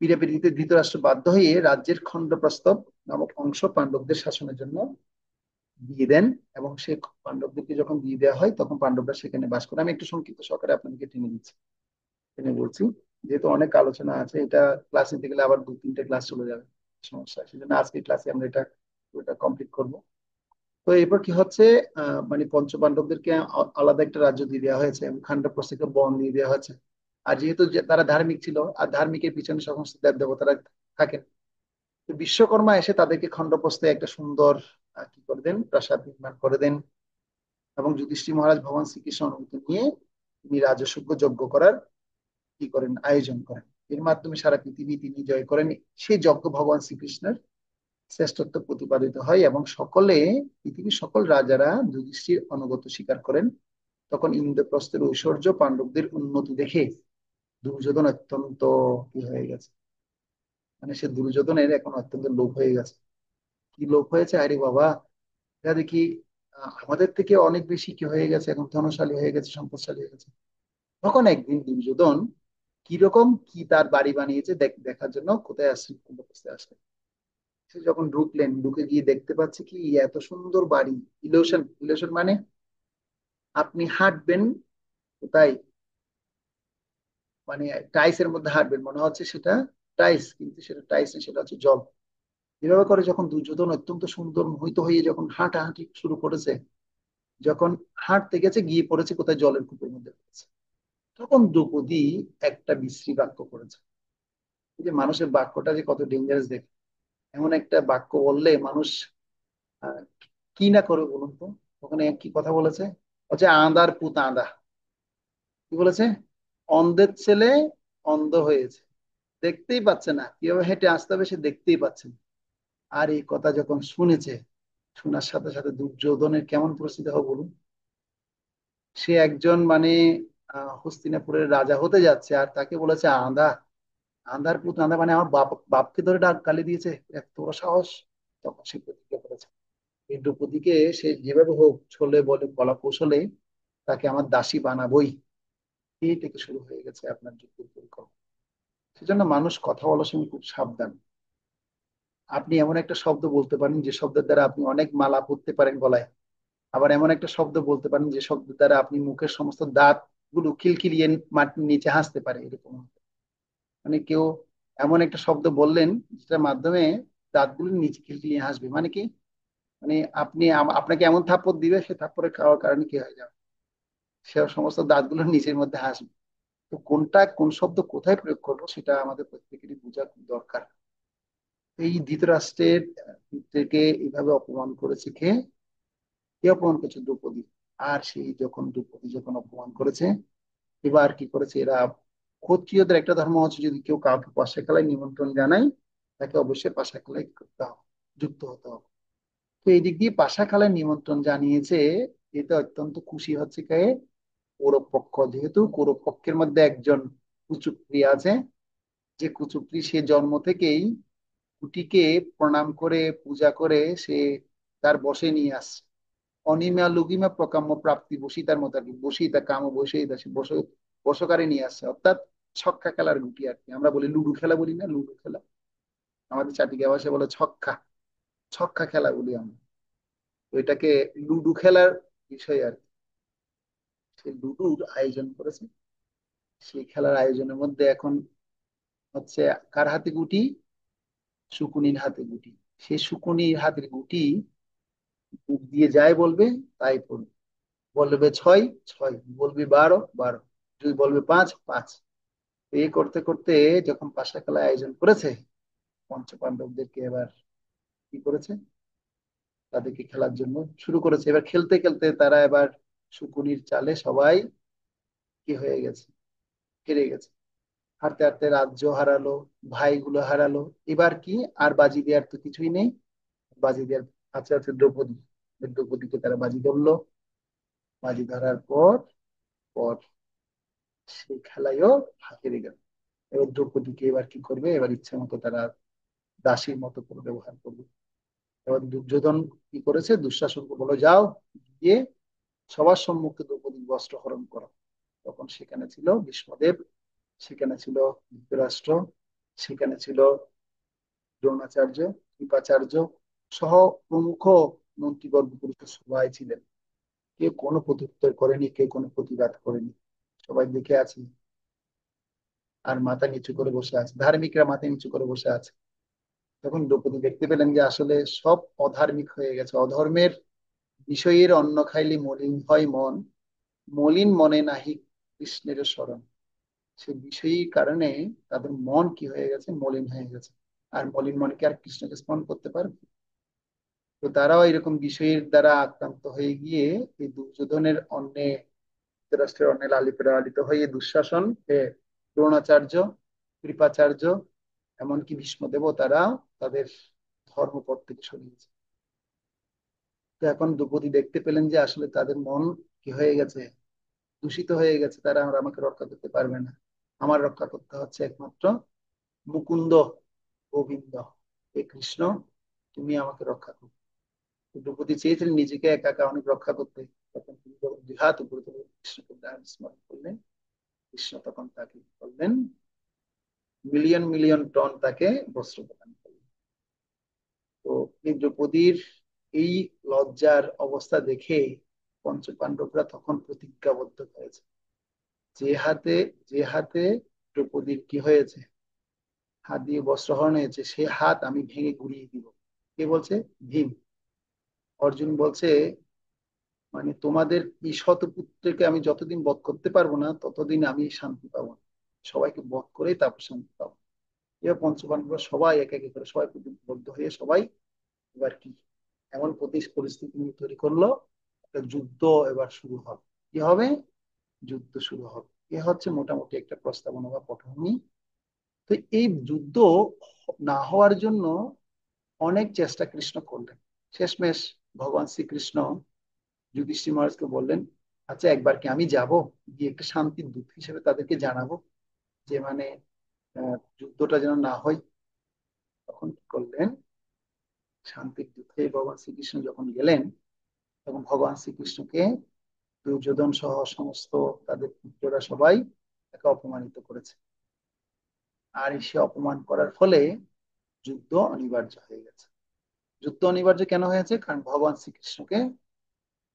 পীড়াপিড়িতে ধৃতরাষ্ট্র বাধ্য হয়ে রাজ্যের খণ্ডপ্রস্তাব নামক অংশ পাণ্ডবদের শাসনের জন্য দিয়ে দেন। এবং সে পাণ্ডবদেরকে যখন দিয়ে দেওয়া হয়, তখন পাণ্ডবরা সেখানে বাস করে। আমি একটু সংক্ষিপ্ত সহকারে আপনাদেরকে টেনে দিচ্ছি, টেনে বলছি, যেহেতু অনেক আলোচনা আছে, এটা ক্লাস নিতে গেলে আবার 2-3টে ক্লাস চলে যাবে, সমস্যা। সেজন্য আজকে ক্লাসে আমরা এটা কমপ্লিট করব। তো এরপর কি হচ্ছে, মানে পঞ্চ পাণ্ডবদেরকে আলাদা একটা রাজ্য দিয়ে দেওয়া হয়েছে, এবং খান্ডাপ্রস্থকে বন দিয়ে দেওয়া হয়েছে। আর যেহেতু তারা ধার্মিক ছিল, আর ধার্মিকের পিছনে সমস্ত দেব দেবতারা থাকেন, তো বিশ্বকর্মা এসে তাদেরকে খণ্ডপ্রস্থে একটা সুন্দর কি করে দেন, প্রাসাদ নির্মাণ করে দেন। এবং যুধিষ্ঠির মহারাজ ভগবান শ্রীকৃষ্ণ অনুমতি নিয়ে তিনি রাজসূয় যজ্ঞ করার কি করেন, আয়োজন করেন। এর মাধ্যমে সারা পৃথিবী তিনি জয় করেন। সেই যজ্ঞ ভগবান শ্রীকৃষ্ণের শ্রেষ্ঠত্ব প্রতিপাদিত হয়, এবং সকলে, পৃথিবীর সকল রাজারা যুধিষ্ঠির অনুগত স্বীকার করেন। তখন ইন্দ্রপ্রস্থের ঐশ্বর্য, পাণ্ডবদের উন্নতি দেখে দুর্যোধন অত্যন্ত কি হয়ে গেছে, মানে সে দুর্যোধনের এখন অত্যন্ত লোভ হয়ে গেছে। কি লোভ হয়েছে, আরে বাবা, এটা দেখি আমাদের থেকে অনেক বেশি কি হয়ে গেছে, এখন ধনশালী হয়ে গেছে, সম্পদশালী হয়ে গেছে। তখন একদিন দুর্যোধন কিরকম কি তার বাড়ি বানিয়েছে দেখার জন্য কোথায় আসছেন, ইন্দ্রপ্রস্থে আসলেন। সে যখন ঢুকলেন, ঢুকে গিয়ে দেখতে পাচ্ছে কি এত সুন্দর বাড়ি। ইলিউশন, ইলিউশন মানে আপনি হাঁটবেন কোথায়, মানে টাইসের মধ্যে হাঁটবেন, মনে হচ্ছে সেটা টাইস, কিন্তু সেটা টাইস না, সেটা হচ্ছে জল। এভাবে করে যখন দুর্যোধন অত্যন্ত সুন্দর মোহিত হয়ে যখন হাঁটাহাঁটি শুরু করেছে, যখন হাঁটতে গেছে, গিয়ে পড়েছে কোথায়, জলের কূপের মধ্যে পড়েছে। তখন দ্রৌপদী একটা বিশ্রী বাক্য করেছে। এই যে মানুষের বাক্যটা যে কত ডেঞ্জারাস দেখ, এমন একটা বাক্য বললে মানুষ আহ, কি না করে বলুন তো। ওখানে কি কথা বলেছে, হচ্ছে আঁদার পুত আঁদা। কি বলেছে, অন্ধের ছেলে অন্ধ হয়েছে, দেখতেই পাচ্ছে না, কিভাবে হেঁটে আসতে হবে সে দেখতেই পাচ্ছে না। আর এই কথা যখন শুনেছে, শোনার সাথে সাথে দুর্যোধনের কেমন পরিস্থিতি হবে বলুন। সে একজন মানে হস্তিনাপুরের রাজা হতে যাচ্ছে, আর তাকে বলেছে আঁধা, আঁধার পুত আঁধা, মানে আমার বাপকে ধরে ডাক গালি দিয়েছে, এত বড় সাহস। তখন সে প্রতিজ্ঞা করেছে, এই দ্রৌপদীকে সে যেভাবে হোক ছলে বলে কলা কৌশলে তাকে আমার দাসী বানাবোই। এই থেকে শুরু হয়ে গেছে আপনার যুদ্ধের পরিকল্পনা। সেজন্য মানুষ কথা বলার সময় খুব সাবধান। আপনি এমন একটা শব্দ বলতে পারেন যে শব্দের দ্বারা আপনি অনেক মালা পরতে পারেন গলায়, আবার এমন একটা শব্দ বলতে পারেন যে শব্দের দ্বারা আপনি মুখের সমস্ত দাঁত গুলো খিলখিলিয়ে মাটির নিচে হাসতে পারে, এরকম। মানে কেউ এমন একটা শব্দ বললেন যেটার মাধ্যমে দাঁতগুলো নিচে খিলখিলিয়ে হাসবে, মানে কি, মানে আপনি আপনাকে এমন থাপ্পড় দিবে, সে থাপ্পড়ে খাওয়ার কারণে কি হয়ে যাবে, সে সমস্ত দাঁতগুলো নিচের মধ্যে হাসবে। তো কোনটা কোন শব্দ কোথায় প্রয়োগ করবো সেটা আমাদের প্রত্যেকেরই বোঝা খুব দরকার। এই ধৃতরাষ্ট্রের থেকে এইভাবে অপমান করেছে কে? কে অপমান করেছে? দ্রৌপদী। আর সেই যখন দ্রৌপদী যখন অপমান করেছে, এবার কি করেছে এরা, ক্ষত্রিয়দের একটা ধর্ম হচ্ছে যদি কেউ কাউকে পাশা খেলায় নিমন্ত্রণ জানায়, তাকে অবশ্যই পাশা খেলায় করতে হবে, যুক্ত হতে হবে। তো এই দিক দিয়ে পাশা খেলায় নিমন্ত্রণ জানিয়েছে, এতে অত্যন্ত খুশি হচ্ছে কে? কৌরব পক্ষ। যেহেতু কৌরব পক্ষের মধ্যে একজন কুচক্রী আছে, যে কুচক্রী সে জন্ম থেকেই কুটিকে প্রণাম করে পূজা করে সে তার বশে নিয়ে আসছে। অনিমা লুগিমা প্রকাম্য প্রাপ্তি বসিতার মতো আর কি, বসিতা কাম বসেই সে বশকারে নিয়ে আসছে, অর্থাৎ ছক্কা খেলার গুটি আর কি। আমরা বলি লুডু খেলা, বলি না লুডু খেলা, আমাদের চাটিকা ভাষায় বলে ছক্কা, ছক্কা খেলা বলি আমরা। তো এটাকে লুডু খেলার বিষয় আর কি। সে লুডুর আয়োজন করেছে। সেই খেলার আয়োজনের মধ্যে এখন হচ্ছে কার হাতে গুটি? শকুনির হাতে গুটি। সে শকুনির হাতের গুটি মুখ দিয়ে যাই বলবে তাই পড়বে। বলবে ছয়, ছয়। বলবি 12, 12। যদি বলবে 5, 5। এই করতে করতে যখন পাশা খেলার আয়োজন করেছে, পঞ্চ পাণ্ডবদেরকে এবার কি করেছে, তাদেরকে খেলার জন্য শুরু করেছে। এবার খেলতে খেলতে তারা এবার শকুনির চালে সবাই কি হয়ে গেছে, হেরে গেছে। হাঁটতে হাঁটতে রাজ্য হারালো, ভাইগুলো হারালো। এবার কি, আর বাজি দেওয়ার তো কিছুই নেই। বাজি দেওয়ার আছে আছে দ্রৌপদী। দ্রৌপদীকে তারা বাজি ধরলো। বাজি ধরার পর পর সেই খেলায়ও হেরে গেল। এবার দ্রৌপদীকে এবার কি করবে, এবার ইচ্ছা মতো তারা দাসীর মতো করে ব্যবহার করবে। এবার দুর্যোধন কি করেছে, দুঃশাসনকে বলো যাও, গিয়ে সবার সম্মুখে দ্রৌপদীর বস্ত্র হরণ করো। তখন সেখানে ছিল ভীষ্মদেব, সেখানে ছিল ধৃতরাষ্ট্র, সেখানে ছিল দ্রোণাচার্য, কৃপাচার্য সহ প্রমুখ মন্ত্রীবর্গ পুরুষ সবাই ছিলেন। কেউ কোনো প্রত্যুত্তর করেনি, কেউ কোনো প্রতিবাদ করেনি। সবাই দেখে আছি আর মাথা নিচু করে বসে আছে, ধার্মিকরা মাথা নিচু করে বসে আছে। তখন দ্রৌপদী দেখতে পেলেন যে আসলে সব অধার্মিক হয়ে গেছে। অধর্মের বিষয়ের অন্ন খাইলে মলিন হয় মন, মলিন মনে নাহি কৃষ্ণের স্মরণ। সে বিষয়ী কারণে তাদের মন কি হয়ে গেছে, মলিন হয়ে গেছে। আর মলিন মনকে আর কৃষ্ণকে স্মরণ করতে পারবে? তো তারাও এরকম বিষয়ের দ্বারা আক্রান্ত হয়ে গিয়ে এই দুর্যোধনের অন্নে, ধৃতরাষ্ট্রের অন্নে লালিত হয়ে দুঃশাসন, দ্রোণাচার্য, কৃপাচার্য, এমনকি ভীষ্মদেবও তারা তাদের ধর্মপথ থেকে সরিয়েছে। তো এখন দ্রৌপদী দেখতে পেলেন যে আসলে তাদের মন কি হয়ে গেছে, দূষিত হয়ে গেছে। তারা আর আমাকে রক্ষা করতে পারবে না। আমার রক্ষা করতে হচ্ছে একমাত্র মুকুন্দ, গোবিন্দ, হে কৃষ্ণ, তুমি আমাকে রক্ষা করো। তো দ্রৌপদী চেয়েছিলেন নিজেকে একা একা অনেক রক্ষা করতে। তখন তিনি যখন দুই হাত উপরে তুলে কৃষ্ণকে স্মরণ করলেন, কৃষ্ণ তখন তাকে বললেন, মিলিয়ন মিলিয়ন টন তাকে বস্ত্র প্রদান করলেন। তো এই দ্রৌপদীর এই লজ্জার অবস্থা দেখে পঞ্চপাণ্ডবরা তখন প্রতিজ্ঞাবদ্ধ হয়েছে, যে হাতে যে হাতে দ্রৌপদীর কি হয়েছে, হাত দিয়ে বস্ত্রহরণ হয়েছে, সে হাত আমি ভেঙে গুড়িয়ে দিব। কে বলছে? ভীম। অর্জুন বলছে, মানে তোমাদের এই শতপুত্রকে আমি যতদিন বধ করতে পারবো না ততদিন আমি শান্তি পাবো না। সবাইকে বধ করেই তারপর শান্তি পাবো। এবার পঞ্চপাণ্ডবরা সবাই এক এক করে সবাই প্রতিজ্ঞাবদ্ধ হয়ে সবাই এবার কি এমন পরিস্থিতি নিয়ে তৈরি করলো, একটা যুদ্ধ এবার শুরু হবে। কি হবে? যুদ্ধ শুরু হবে। এ হচ্ছে মোটামুটি একটা প্রস্তাবনা বা পটভূমি। তো এই যুদ্ধ না হওয়ার জন্য অনেক চেষ্টা কৃষ্ণ করলেন। শেষমেশ ভগবান শ্রীকৃষ্ণ যুধিষ্ঠির মহারাজকে বললেন, আচ্ছা একবার কি আমি যাব, গিয়ে একটা শান্তির দূত হিসেবে তাদেরকে জানাবো যে মানে যুদ্ধটা যেন না হয়। তখন কি করলেন, শান্তির দূত হয়ে ভগবান শ্রীকৃষ্ণ যখন গেলেন, তখন ভগবান শ্রীকৃষ্ণকে দুর্যোধন সহ সমস্ত তাদের পুত্ররা সবাই তাকে অপমানিত করেছে। আর সে অপমান করার ফলে যুদ্ধ অনিবার্য হয়ে গেছে। যুদ্ধ অনিবার্য কেন হয়েছে? কারণ ভগবান শ্রীকৃষ্ণকে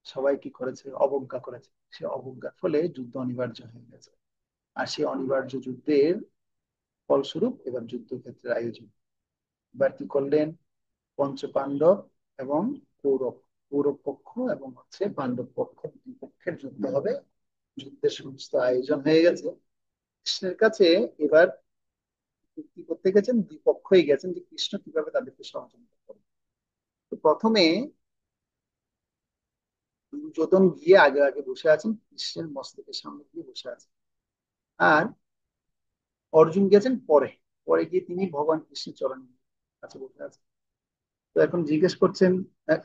সবাই কি করেছে, অবজ্ঞা করেছে। সে অবজ্ঞার ফলে যুদ্ধ অনিবার্য হয়ে গেছে। আর সেই অনিবার্য যুদ্ধের ফলস্বরূপ এবার যুদ্ধক্ষেত্রের আয়োজন। এবার কি করলেন, পঞ্চ পাণ্ডব এবং কৌরব, কৌরব পক্ষ এবং হচ্ছে পাণ্ডব পক্ষ, দুই পক্ষের যুদ্ধ হবে। যুদ্ধের সমস্ত আয়োজন হয়ে গেছে। কৃষ্ণের কাছে এবার চুক্তি করতে গেছেন, দুই পক্ষই গেছেন যে কৃষ্ণ কিভাবে তাদেরকে সহযোগিতা করবে। তো প্রথমে দুর্যোধন গিয়ে আগে আগে বসে আছেন, কৃষ্ণের মস্তকের সামনে গিয়ে বসে আছেন। আর অর্জুন গেছেন পরে, পরে গিয়ে তিনি ভগবান কৃষ্ণের চরণ কাছে বসে আছেন। তো এখন জিজ্ঞেস করছেন,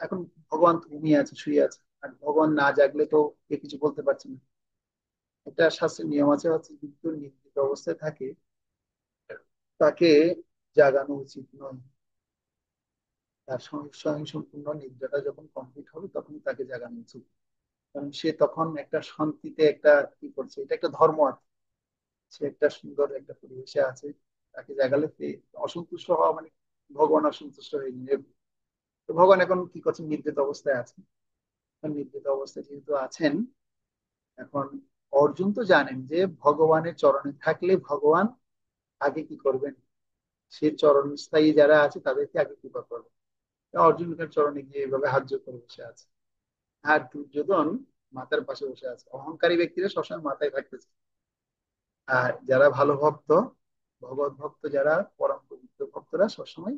এখন ভগবান তো ঘুমিয়ে আছে, শুয়ে আছে, আর ভগবান না জাগলে তো কে কিছু বলতে পারছে না। একটা শাস্ত্রের নিয়ম আছে, হচ্ছে যুদ্ধ নিদ্রিত অবস্থায় থাকে তাকে জাগানো উচিত নয়। তার স্বয়ং সম্পূর্ণ নিদ্রাটা যখন কমপ্লিট হবে তখন তাকে জাগানো উচিত, কারণ সে তখন একটা শান্তিতে একটা কি করছে, এটা একটা ধর্ম আছে, সে একটা সুন্দর একটা পরিবেশে আছে। তাকে জাগালে সে অসন্তুষ্ট হওয়া মানে ভগবান অসন্তুষ্ট হয়ে যাবে। তো ভগবান এখন কি করছেন, নিদ্রিত অবস্থায় আছেন। এখন নিদ্রিত অবস্থায় যেহেতু আছেন, এখন অর্জুন তো জানেন যে ভগবানের চরণে থাকলে ভগবান আগে কি করবেন, সে চরণ স্থায়ী যারা আছে তাদেরকে আগে কৃপা করবেন। অর্জুনের চরণে গিয়ে এভাবে হাত জোড় করে বসে আছে। আর দুর্যোধন মাথার পাশে বসে আছে। অহংকারী ব্যক্তিরা সবসময় মাথায় থাকতেছে, আর যারা ভালো ভক্ত, ভগবত ভক্ত যারা, পরম পবিত্র ভক্তরা সবসময়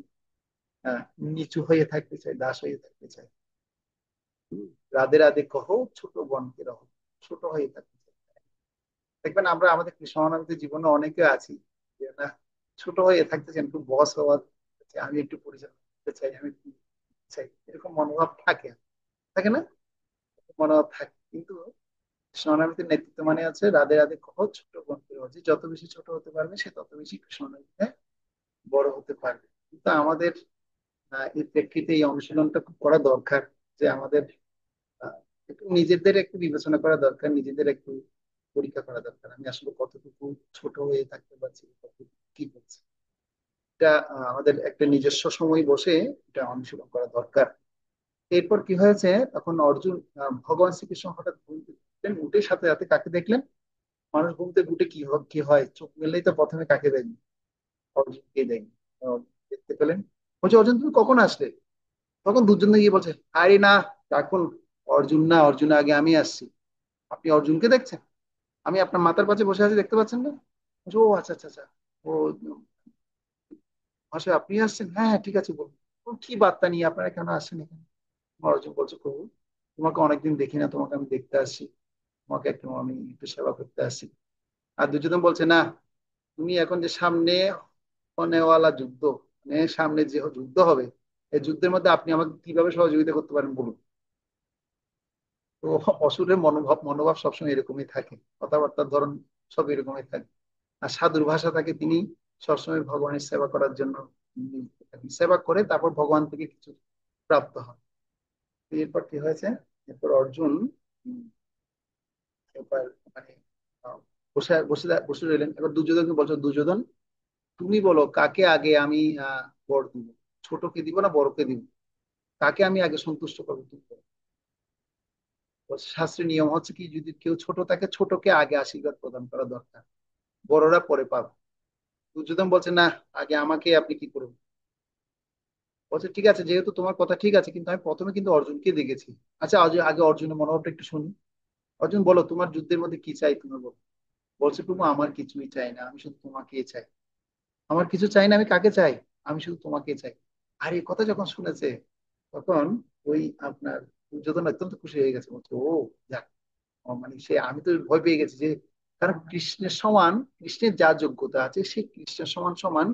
আহ, নিচু হয়ে থাকতে চায়, দাস হয়ে থাকতে চায়। রাধে রাধে কহো ছোট বোনকে রহ, ছোট হয়ে থাকতে চায়। দেখবেন আমরা আমাদের কৃষ্ণানন্দের জীবনে অনেকে আছি যে না, ছোট হয়ে থাকতে চান, একটু বস হওয়ার, আমি একটু পরিচালনা করতে চাই, আমি একটু চাই, এরকম মনোভাব থাকে, থাকে না? মনোভাব থাকে, কিন্তু কৃষ্ণানন্দের নেতৃত্ব মানে আছে রাধে রাধে কহ ছোট বোনকে রহ, যে যত বেশি ছোট হতে পারবে সে তত বেশি কৃষ্ণানন্দে বড় হতে পারবে। কিন্তু আমাদের এই প্রেক্ষিতে এই অনুশীলনটা খুব করা দরকার, যে আমাদের আহ, একটু নিজেদের একটু বিবেচনা করা দরকার, নিজেদের একটু পরীক্ষা করা দরকার, আমি আসলে কতটুকু ছোট হয়ে থাকতে পারছি, কতটুকু কি করছি। এটা আমাদের একটা নিজস্ব সময় বসে এটা অনুশীলন করা দরকার। এরপর কি হয়েছে, তখন অর্জুন ভগবান শ্রীকৃষ্ণ হঠাৎ ঘুম থেকে উঠলেন, উঠে সাথে সাথে কাকে দেখলেন, মানুষ ঘুম থেকে উঠে কি হয়, চোখ মেললেই তো প্রথমে কাকে দেখবেন, অর্জুনকে দেখবেন। দেখতে পেলেন, বলছে অর্জুন তুমি কখন আসলে? তখন দুজন গিয়ে বলছে আরে না, এখন অর্জুন না, অর্জুন আগে আমি আসছি। আপনি অর্জুনকে দেখছেন? আমি আপনার মাথার পাশে বসে আছি, দেখতে পাচ্ছেন না? বলছে, ও আচ্ছা আচ্ছা আচ্ছা, ও আসলে আপনি আসছেন, হ্যাঁ হ্যাঁ ঠিক আছে বলুন। কি বার্তা নিয়ে আপনারা কেন আসছেন এখানে? অর্জুন বলছে প্রভু, তোমাকে অনেকদিন দেখি না, তোমাকে আমি দেখতে আসছি, তোমাকে একটু আমি একটু সেবা করতে আসছি। আর দুর্যোধন বলছে না, তুমি এখন যে সামনে হনেওয়ালা যুদ্ধ, মানে সামনে যে যুদ্ধ হবে, এই যুদ্ধের মধ্যে আপনি আমাকে কিভাবে সহযোগিতা করতে পারেন বলুন। তো অসুরের মনোভাব মনোভাব সবসময় এরকমই থাকে, কথাবার্তার ধরন সব এরকমই থাকে। আর সাধুর ভাষা থাকে, তিনি সবসময় ভগবানের সেবা করার জন্য সেবা করে তারপর ভগবান থেকে কিছু প্রাপ্ত হয়। এরপর কি হয়েছে, এরপর অর্জুন উম, এবার মানে আহ, বসে বসে বসে রইলেন। এবার দুর্যোধনকে বলছো, দুর্যোধন তুমি বলো কাকে আগে আমি বর দিব, ছোটকে দিব না বড়কে দিব, কাকে আমি আগে সন্তুষ্ট করবো তুমি বলো। শাস্ত্রীয় নিয়ম হচ্ছে কি, যদি কেউ ছোট থাকে ছোটকে আগে আশীর্বাদ প্রদান করা দরকার, বড়রা পরে পাবে। দুর্যোধন বলছে না, আগে আমাকে আপনি কি করবেন। বলছে ঠিক আছে, যেহেতু তোমার কথা ঠিক আছে, কিন্তু আমি প্রথমে কিন্তু অর্জুনকে দেখেছি। আচ্ছা আজ আগে অর্জুনের মনোভাবটা একটু শুনি। অর্জুন বলো তোমার যুদ্ধের মধ্যে কি চাই তুমি বলো। বলছে প্রভু আমার কিছুই চাই না, আমি শুধু তোমাকেই চাই। আমার কিছু চাই না, আমি কাকে চাই, আমি শুধু তোমাকে চাই। আর এই কথা যখন শুনেছে, তখন ওই আপনার দুর্যোধন অত্যন্ত খুশি হয়ে গেছে, বলছে ও যাক, মানে সে, আমি তো ভয় পেয়ে গেছি যে, কারণ কৃষ্ণের সমান, কৃষ্ণের যা যোগ্যতা আছে সে কৃষ্ণের সমান সমান,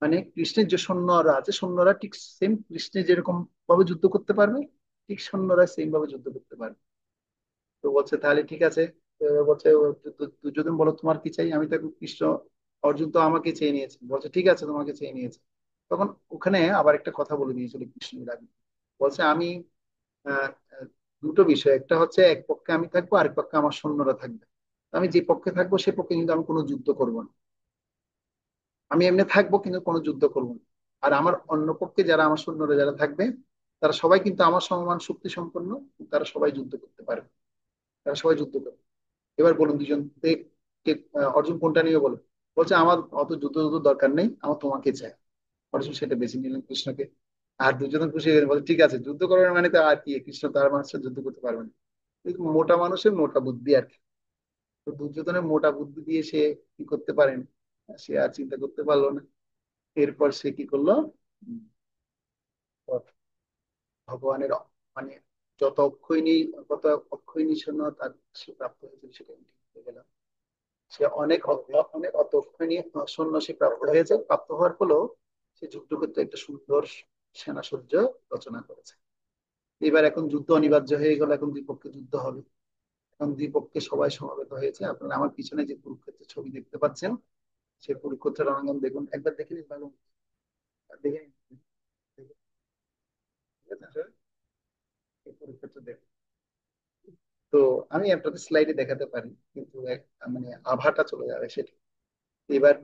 মানে কৃষ্ণের যে সৈন্যরা আছে, সৈন্যরা ঠিক সেম কৃষ্ণের যেরকম ভাবে যুদ্ধ করতে পারবে, ঠিক সৈন্যরা সেম ভাবে যুদ্ধ করতে পারবে। তো বলছে তাহলে ঠিক আছে। তো এবার বলছে দুর্যোধন বলো তোমার কি চাই, আমি তাকে কৃষ্ণ, অর্জুন তো আমাকে চেয়ে নিয়েছে, বলছে ঠিক আছে তোমাকে চেয়ে নিয়েছে। তখন ওখানে আবার একটা কথা বলে দিয়েছিল কৃষ্ণের আগে, বলছে আমি আহ, আহ, দুটো বিষয়, একটা হচ্ছে এক পক্ষে আমি থাকবো, আরেক পক্ষে আমার সৈন্যরা থাকবে। আমি যে পক্ষে থাকবো সে পক্ষে কিন্তু আমি কোনো যুদ্ধ করবো না, আমি এমনি থাকবো কিন্তু কোনো যুদ্ধ করবো না। আর আমার অন্য পক্ষে যারা আমার সৈন্যরা যারা থাকবে, তারা সবাই কিন্তু আমার সমমান শক্তি সম্পন্ন, তারা সবাই যুদ্ধ করতে পারবে, তারা সবাই যুদ্ধ করবে। এবার বলুন দুজন অর্জুন কোনটা নিয়ে বলো। বলছে আমার অত যুদ্ধ যুদ্ধ দরকার নেই, আমার তোমাকে চাই। পরশু সেটা বেছে নিলেন কৃষ্ণকে। আর দুর্যোধন খুশি হয়ে গেলেন, বলে ঠিক আছে, যুদ্ধ করবেন মানে তো আর কি, কৃষ্ণ তার মানুষের যুদ্ধ করতে পারবে না। কিন্তু মোটা মানুষের মোটা বুদ্ধি আর কি। তো দুর্যোধনের মোটা বুদ্ধি দিয়ে সে কি করতে পারেন, সে আর চিন্তা করতে পারলো না। এরপর সে কি করলো, উম, ভগবানের মানে যত অক্ষয়ণী, কত অক্ষয়ণী সৈন্য তার সে প্রাপ্ত হয়েছিল সেটা আমি ঠিক হয়ে গেলাম। সে অনেক অতক্ষণই সৈন্য সে প্রাপ্ত হয়েছে, প্রাপ্ত হওয়ার ফলেও সে যুদ্ধ করতে একটা সুন্দর সেনাসজ্জ রচনা করেছে। এবার এখন যুদ্ধ অনিবার্য হয়ে গেল, এখন দুই পক্ষে যুদ্ধ হবে। এখন দুই পক্ষে সবাই সমবেত হয়েছে। আপনারা আমার পিছনে যে কুরুক্ষেত্রের ছবি দেখতে পাচ্ছেন, সেই কুরুক্ষেত্রের রণাঙ্গন দেখুন, একবার দেখে নিন ভালো, দেখে নিন, দেখে- ঠিক আছে? এই কুরুক্ষেত্র দেখুন। তো আমি আপনাদের স্লাইডে দেখাতে পারি, কিন্তু মানে আভাটা চলে যাবে সেটা। এবার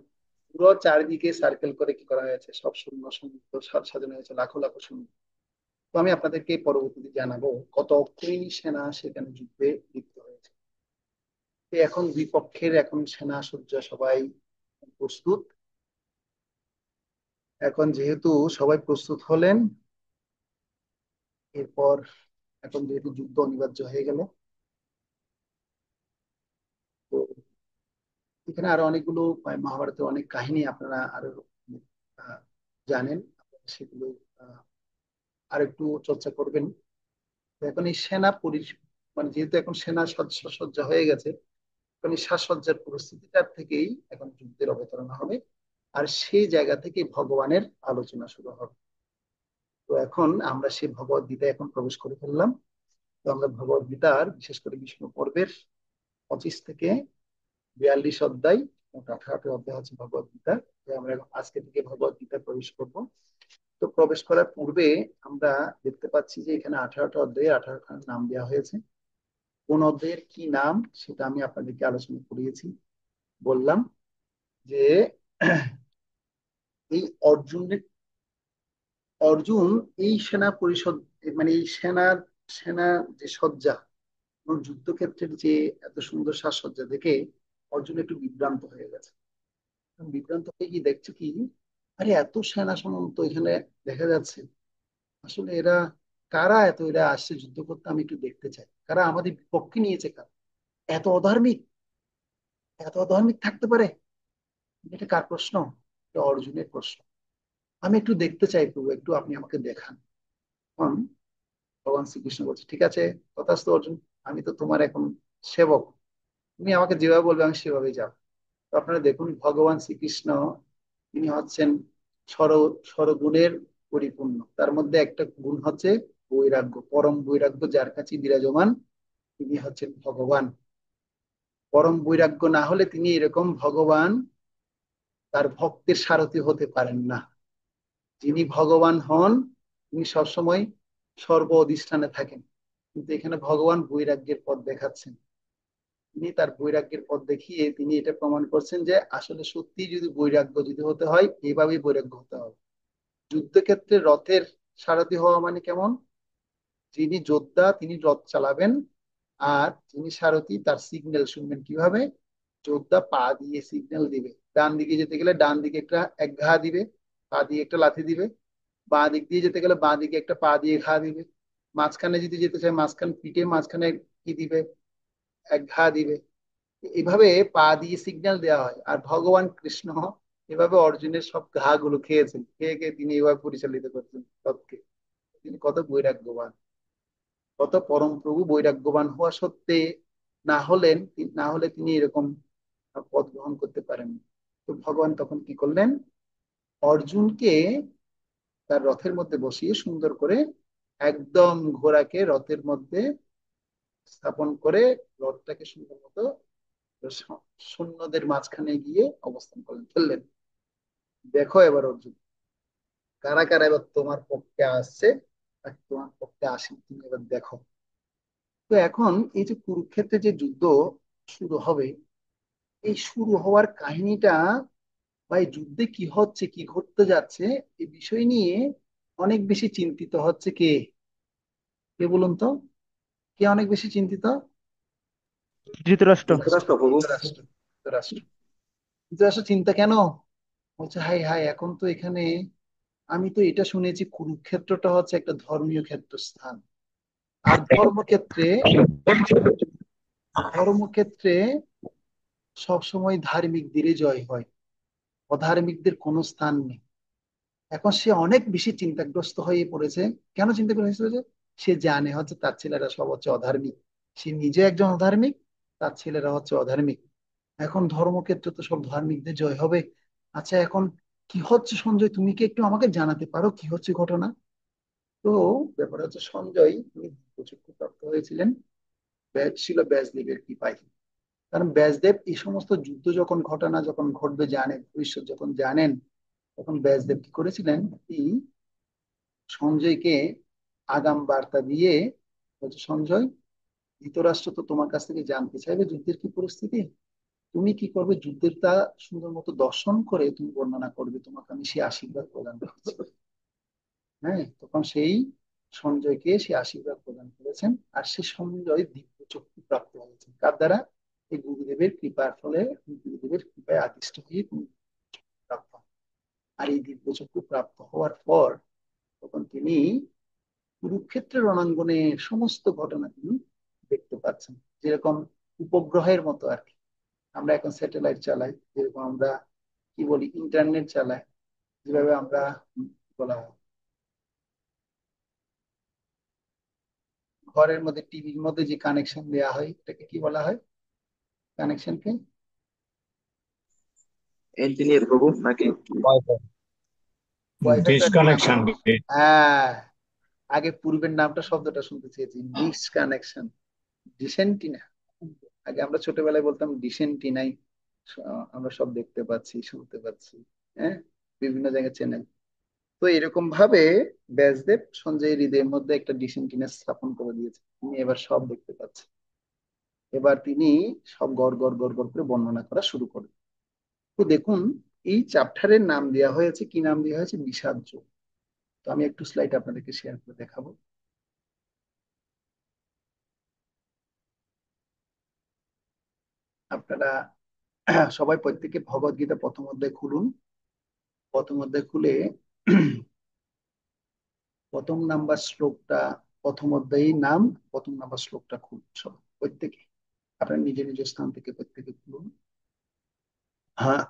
পুরো চারিদিকে সার্কেল করে কি করা হয়েছে, সব শূন্য সমুদ্র সাজানো হয়েছে, লাখো লাখো শূন্য। তো আমি আপনাদেরকে পরবর্তীতে জানাবো কত অক্ষৌহিণী সেনা সেখানে যুদ্ধে লিপ্ত হয়েছে। তো এখন দুই পক্ষের এখন সেনা সজ্জা সবাই প্রস্তুত। এখন যেহেতু সবাই প্রস্তুত হলেন, এরপর এখন যেহেতু যুদ্ধ অনিবার্য হয়ে গেল, তো এখানে আরো অনেকগুলো মহাভারতের অনেক কাহিনী আপনারা আরো আহ, জানেন, আপনারা সেগুলো আহ, আর একটু চর্চা করবেন। তো এখন এই সেনা মানে যেহেতু এখন সেনা সজ্জা হয়ে গেছে, এখন এই সাজসজ্জার পরিস্থিতিটার থেকেই এখন যুদ্ধের অবতারণা হবে। আর সেই জায়গা থেকে ভগবানের আলোচনা শুরু হবে। তো এখন আমরা সেই ভগবদ গীতায় এখন প্রবেশ করে ফেললাম। তো আমরা ভগবদ গীতার বিশেষ করে বিষ্ণু পর্বের 25 থেকে 42 অধ্যায়, মোট 18টি অধ্যায় হচ্ছে ভগবদ গীতা। তো আমরা এখন আজকে থেকে ভগবদ গীতায় প্রবেশ করব। তো প্রবেশ করার পূর্বে আমরা দেখতে পাচ্ছি যে এখানে 18টা অধ্যায়ে 18খানা নাম দেওয়া হয়েছে। কোন অধ্যায়ের কি নাম সেটা আমি আপনাদেরকে আলোচনা করিয়েছি, বললাম যে এই অর্জুনের, অর্জুন এই সেনা পরিষদ, মানে এই সেনা যে সজ্জা এবং যুদ্ধক্ষেত্রের যে এত সুন্দর সাজসজ্জা দেখে অর্জুন একটু বিভ্রান্ত হয়ে গেছে। বিভ্রান্ত হয়ে কি দেখছে কি, আরে এত সেনা সামন্ত এখানে দেখা যাচ্ছে, আসলে এরা কারা, এরা আসছে যুদ্ধ করতে, আমি একটু দেখতে চাই কারা আমাদের বিপক্ষে নিয়েছে, কারা এত অধার্মিক, এত অধার্মিক থাকতে পারে। এটা কার প্রশ্ন? এটা অর্জুনের প্রশ্ন। আমি একটু দেখতে চাই প্রভু, একটু আপনি আমাকে দেখান। তখন ভগবান শ্রীকৃষ্ণ বলছে, ঠিক আছে, তথাস্তু অর্জুন, আমি তো তোমার এখন সেবক, তুমি আমাকে যেভাবে বলবে আমি সেভাবেই যাও। তো আপনারা দেখুন ভগবান শ্রীকৃষ্ণ, তিনি হচ্ছেন সর সরগুণের পরিপূর্ণ। তার মধ্যে একটা গুণ হচ্ছে বৈরাগ্য, পরম বৈরাগ্য যার কাছে বিরাজমান, তিনি হচ্ছেন ভগবান। পরম বৈরাগ্য না হলে তিনি এরকম ভগবান তার ভক্তের সারথি হতে পারেন না। যিনি ভগবান হন, তিনি সবসময় সর্ব অধিষ্ঠানে থাকেন। কিন্তু এখানে ভগবান বৈরাগ্যের পথ দেখাচ্ছেন। তিনি তার বৈরাগ্যের পথ দেখিয়ে তিনি এটা প্রমাণ করছেন যে আসলে সত্যি যদি বৈরাগ্য যদি হতে হয়, এইভাবেই বৈরাগ্য হতে হবে। যুদ্ধক্ষেত্রে রথের সারথি হওয়া মানে কেমন, যিনি যোদ্ধা তিনি রথ চালাবেন, আর যিনি সারথি তার সিগন্যাল শুনবেন কিভাবে, যোদ্ধা পা দিয়ে সিগন্যাল দিবে, ডান দিকে যেতে গেলে ডান দিকে একটা এক ঘা দিবে, পা দিয়ে একটা লাথি দিবে, বাঁ দিক দিয়ে যেতে গেলে বাঁ দিকে একটা পা দিয়ে ঘা দিবে, মাঝখানে যদি যেতে চায় মাঝখান পিঠে মাঝখানে কি দিবে, এক ঘা দিবে। এভাবে পা দিয়ে সিগন্যাল দেওয়া হয়। আর ভগবান কৃষ্ণ এভাবে অর্জুনের সব ঘা গুলো খেয়েছেন, খেয়ে খেয়ে তিনি এভাবে পরিচালিত করছেন রথকে। তিনি কত বৈরাগ্যবান, কত পরম প্রভু বৈরাগ্যবান হওয়া সত্ত্বে না হলে তিনি এরকম পদ গ্রহণ করতে পারেন। তো ভগবান তখন কি করলেন, অর্জুনকে তার রথের মধ্যে বসিয়ে সুন্দর করে একদম ঘোড়াকে রথের মধ্যে স্থাপন করে রথটাকে সুন্দর মতো সৈন্যদের মাঝখানে গিয়ে অবস্থান করলেন, ফেললেন। দেখো এবার অর্জুন, কারা কারা এবার তোমার পক্ষে আসছে আর তোমার পক্ষে আসেনি, তুমি এবার দেখো। তো এখন এই যে কুরুক্ষেত্রে যে যুদ্ধ শুরু হবে, এই শুরু হওয়ার কাহিনীটা বা এই যুদ্ধে কি হচ্ছে, কি ঘটতে যাচ্ছে, এই বিষয় নিয়ে অনেক বেশি চিন্তিত হচ্ছে কে, কে বলুন তো, কে অনেক বেশি চিন্তিত? ধৃতরাষ্ট্র। ধৃতরাষ্ট্র প্রভু। ধৃতরাষ্ট্র। ধৃতরাষ্ট্র। ধৃতরাষ্ট্র চিন্তা কেন? বলছে হাই হাই, এখন তো এখানে আমি তো এটা শুনেছি কুরুক্ষেত্রটা হচ্ছে একটা ধর্মীয় ক্ষেত্রস্থান। আর ধর্মক্ষেত্রে সবসময় ধার্মিকদেরই জয় হয়, অধার্মিকদের কোনো স্থান নেই। এখন সে অনেক বেশি চিন্তাগ্রস্ত হয়ে পড়েছে। কেন চিন্তাগ্রস্ত হয়েছে? সে জানে হচ্ছে তার ছেলেরা সব হচ্ছে অধার্মিক, সে নিজে একজন অধার্মিক, তার ছেলেরা হচ্ছে অধার্মিক। এখন ধর্মক্ষেত্রে তো সব ধার্মিকদের জয় হবে। আচ্ছা, এখন কি হচ্ছে সঞ্জয়, তুমি কি একটু আমাকে জানাতে পারো কি হচ্ছে ঘটনা? তো ব্যাপার হচ্ছে সঞ্জয় তিনি চক্ষুপ্রাপ্ত হয়েছিলেন ছিল ব্যাসদেবের কৃপায়। কারণ ব্যাসদেব এই সমস্ত যুদ্ধ যখন ঘটনা যখন ঘটবে জানেন, ভবিষ্যৎ যখন জানেন, তখন ব্যাসদেব কি করেছিলেন, তিনি সঞ্জয়কে আগাম বার্তা দিয়ে বলছে, সঞ্জয়, ধৃতরাষ্ট্র তো তোমার কাছ থেকে জানতে চাইবে যুদ্ধের কি পরিস্থিতি। তুমি কি করবে, যুদ্ধের তা সুন্দর মতো দর্শন করে তুমি বর্ণনা করবে, তোমাকে আমি সে আশীর্বাদ প্রদান করছি। হ্যাঁ, তখন সেই সঞ্জয়কে সে আশীর্বাদ প্রদান করেছেন। আর সে সঞ্জয় দিব্য চক্ষু প্রাপ্ত হয়েছেন কার দ্বারা? এই গুরুদেবের কৃপার ফলে, গুরুদেবের কৃপায় আকৃষ্ট হয়ে তিনি প্রাপ্ত হন। আর এই দিব্য চক্ষু প্রাপ্ত হওয়ার পর তখন তিনি কুরুক্ষেত্রের রণাঙ্গনে সমস্ত ঘটনা তিনি দেখতে পাচ্ছেন। যেরকম উপগ্রহের মতো আর কি, আমরা এখন স্যাটেলাইট চালাই, যেরকম আমরা কি বলি ইন্টারনেট চালাই, যেভাবে আমরা বলা হয় ঘরের মধ্যে টিভির মধ্যে যে কানেকশন দেওয়া হয় এটাকে কি বলা হয়? কানেকশনকে ইঞ্জিনিয়ার বাবু নাকি? ওয়াইফাই। ওয়াইফাই তো ডিশ একটা নাম। কানেকশন। হ্যাঁ, আগে পূর্বের নামটা শব্দটা শুনতে চেয়েছি, ডিশ কানেকশন, ডিসেন্টিনা। আগে আমরা ছোটবেলায় বলতাম ডিসেন্টিনাই, আমরা সব দেখতে পাচ্ছি শুনতে পাচ্ছি। হ্যাঁ, বিভিন্ন জায়গায় চ্যানেল। তো এরকম ভাবে ব্যাসদেব সঞ্জয়ের হৃদয়ের মধ্যে একটা ডিসেন্টিনা স্থাপন করে দিয়েছে, তিনি এবার সব দেখতে পাচ্ছেন। এবার তিনি সব গড় গড় গড় গড় করে বর্ণনা করা শুরু করেন। তো দেখুন, এই চ্যাপ্টারের নাম দেওয়া হয়েছে, কি নাম দেওয়া হয়েছে? বিষাদ যোগ। তো আমি একটু স্লাইড আপনাদেরকে শেয়ার করে দেখাবো। আপনারা সবাই প্রত্যেকে ভগবদ গীতা প্রথম অধ্যায় খুলুন। প্রথম অধ্যায় খুলে প্রথম নাম্বার শ্লোকটা, প্রথম অধ্যায়ের নাম, প্রথম নাম্বার শ্লোকটা খুলুন সবাই প্রত্যেকে। আপনার নিজের নিজের স্থান থেকে প্রত্যেকে খুলুন। হ্যাঁ,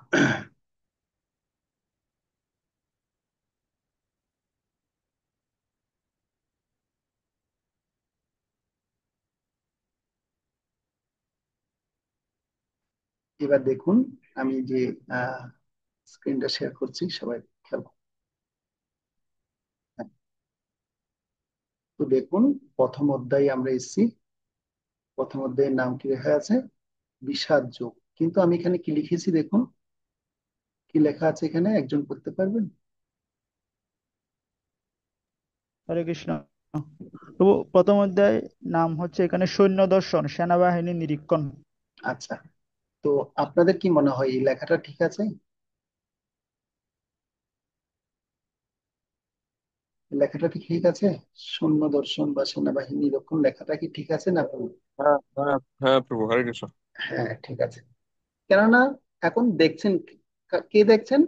এবার দেখুন, আমি যে স্ক্রিনটা শেয়ার করছি, সবাই খেয়াল করুন। হ্যাঁ, তো দেখুন, প্রথম অধ্যায়ে আমরা এসেছি। প্রথম অধ্যায়ের নাম কি লেখা আছে? বিষাদ যোগ। কিন্তু আমি এখানে কি লিখেছি দেখুন, কি লেখা আছে এখানে, একজন পড়তে পারবেন? হরে কৃষ্ণ। তো প্রথম অধ্যায় নাম হচ্ছে এখানে সৈন্য দর্শন, সেনাবাহিনী নিরীক্ষণ। আচ্ছা, তো আপনাদের কি মনে হয় এই লেখাটা ঠিক আছে? এই লেখাটা কি ঠিক আছে? সৈন্য দর্শন বা সেনাবাহিনী নিরীক্ষণ লেখাটা কি ঠিক আছে না ভুল? হ্যাঁ হ্যাঁ হ্যাঁ প্রভু, হরে কৃষ্ণ। হ্যাঁ, ঠিক আছে। কেননা এখন দেখছেন কে দেখছেন?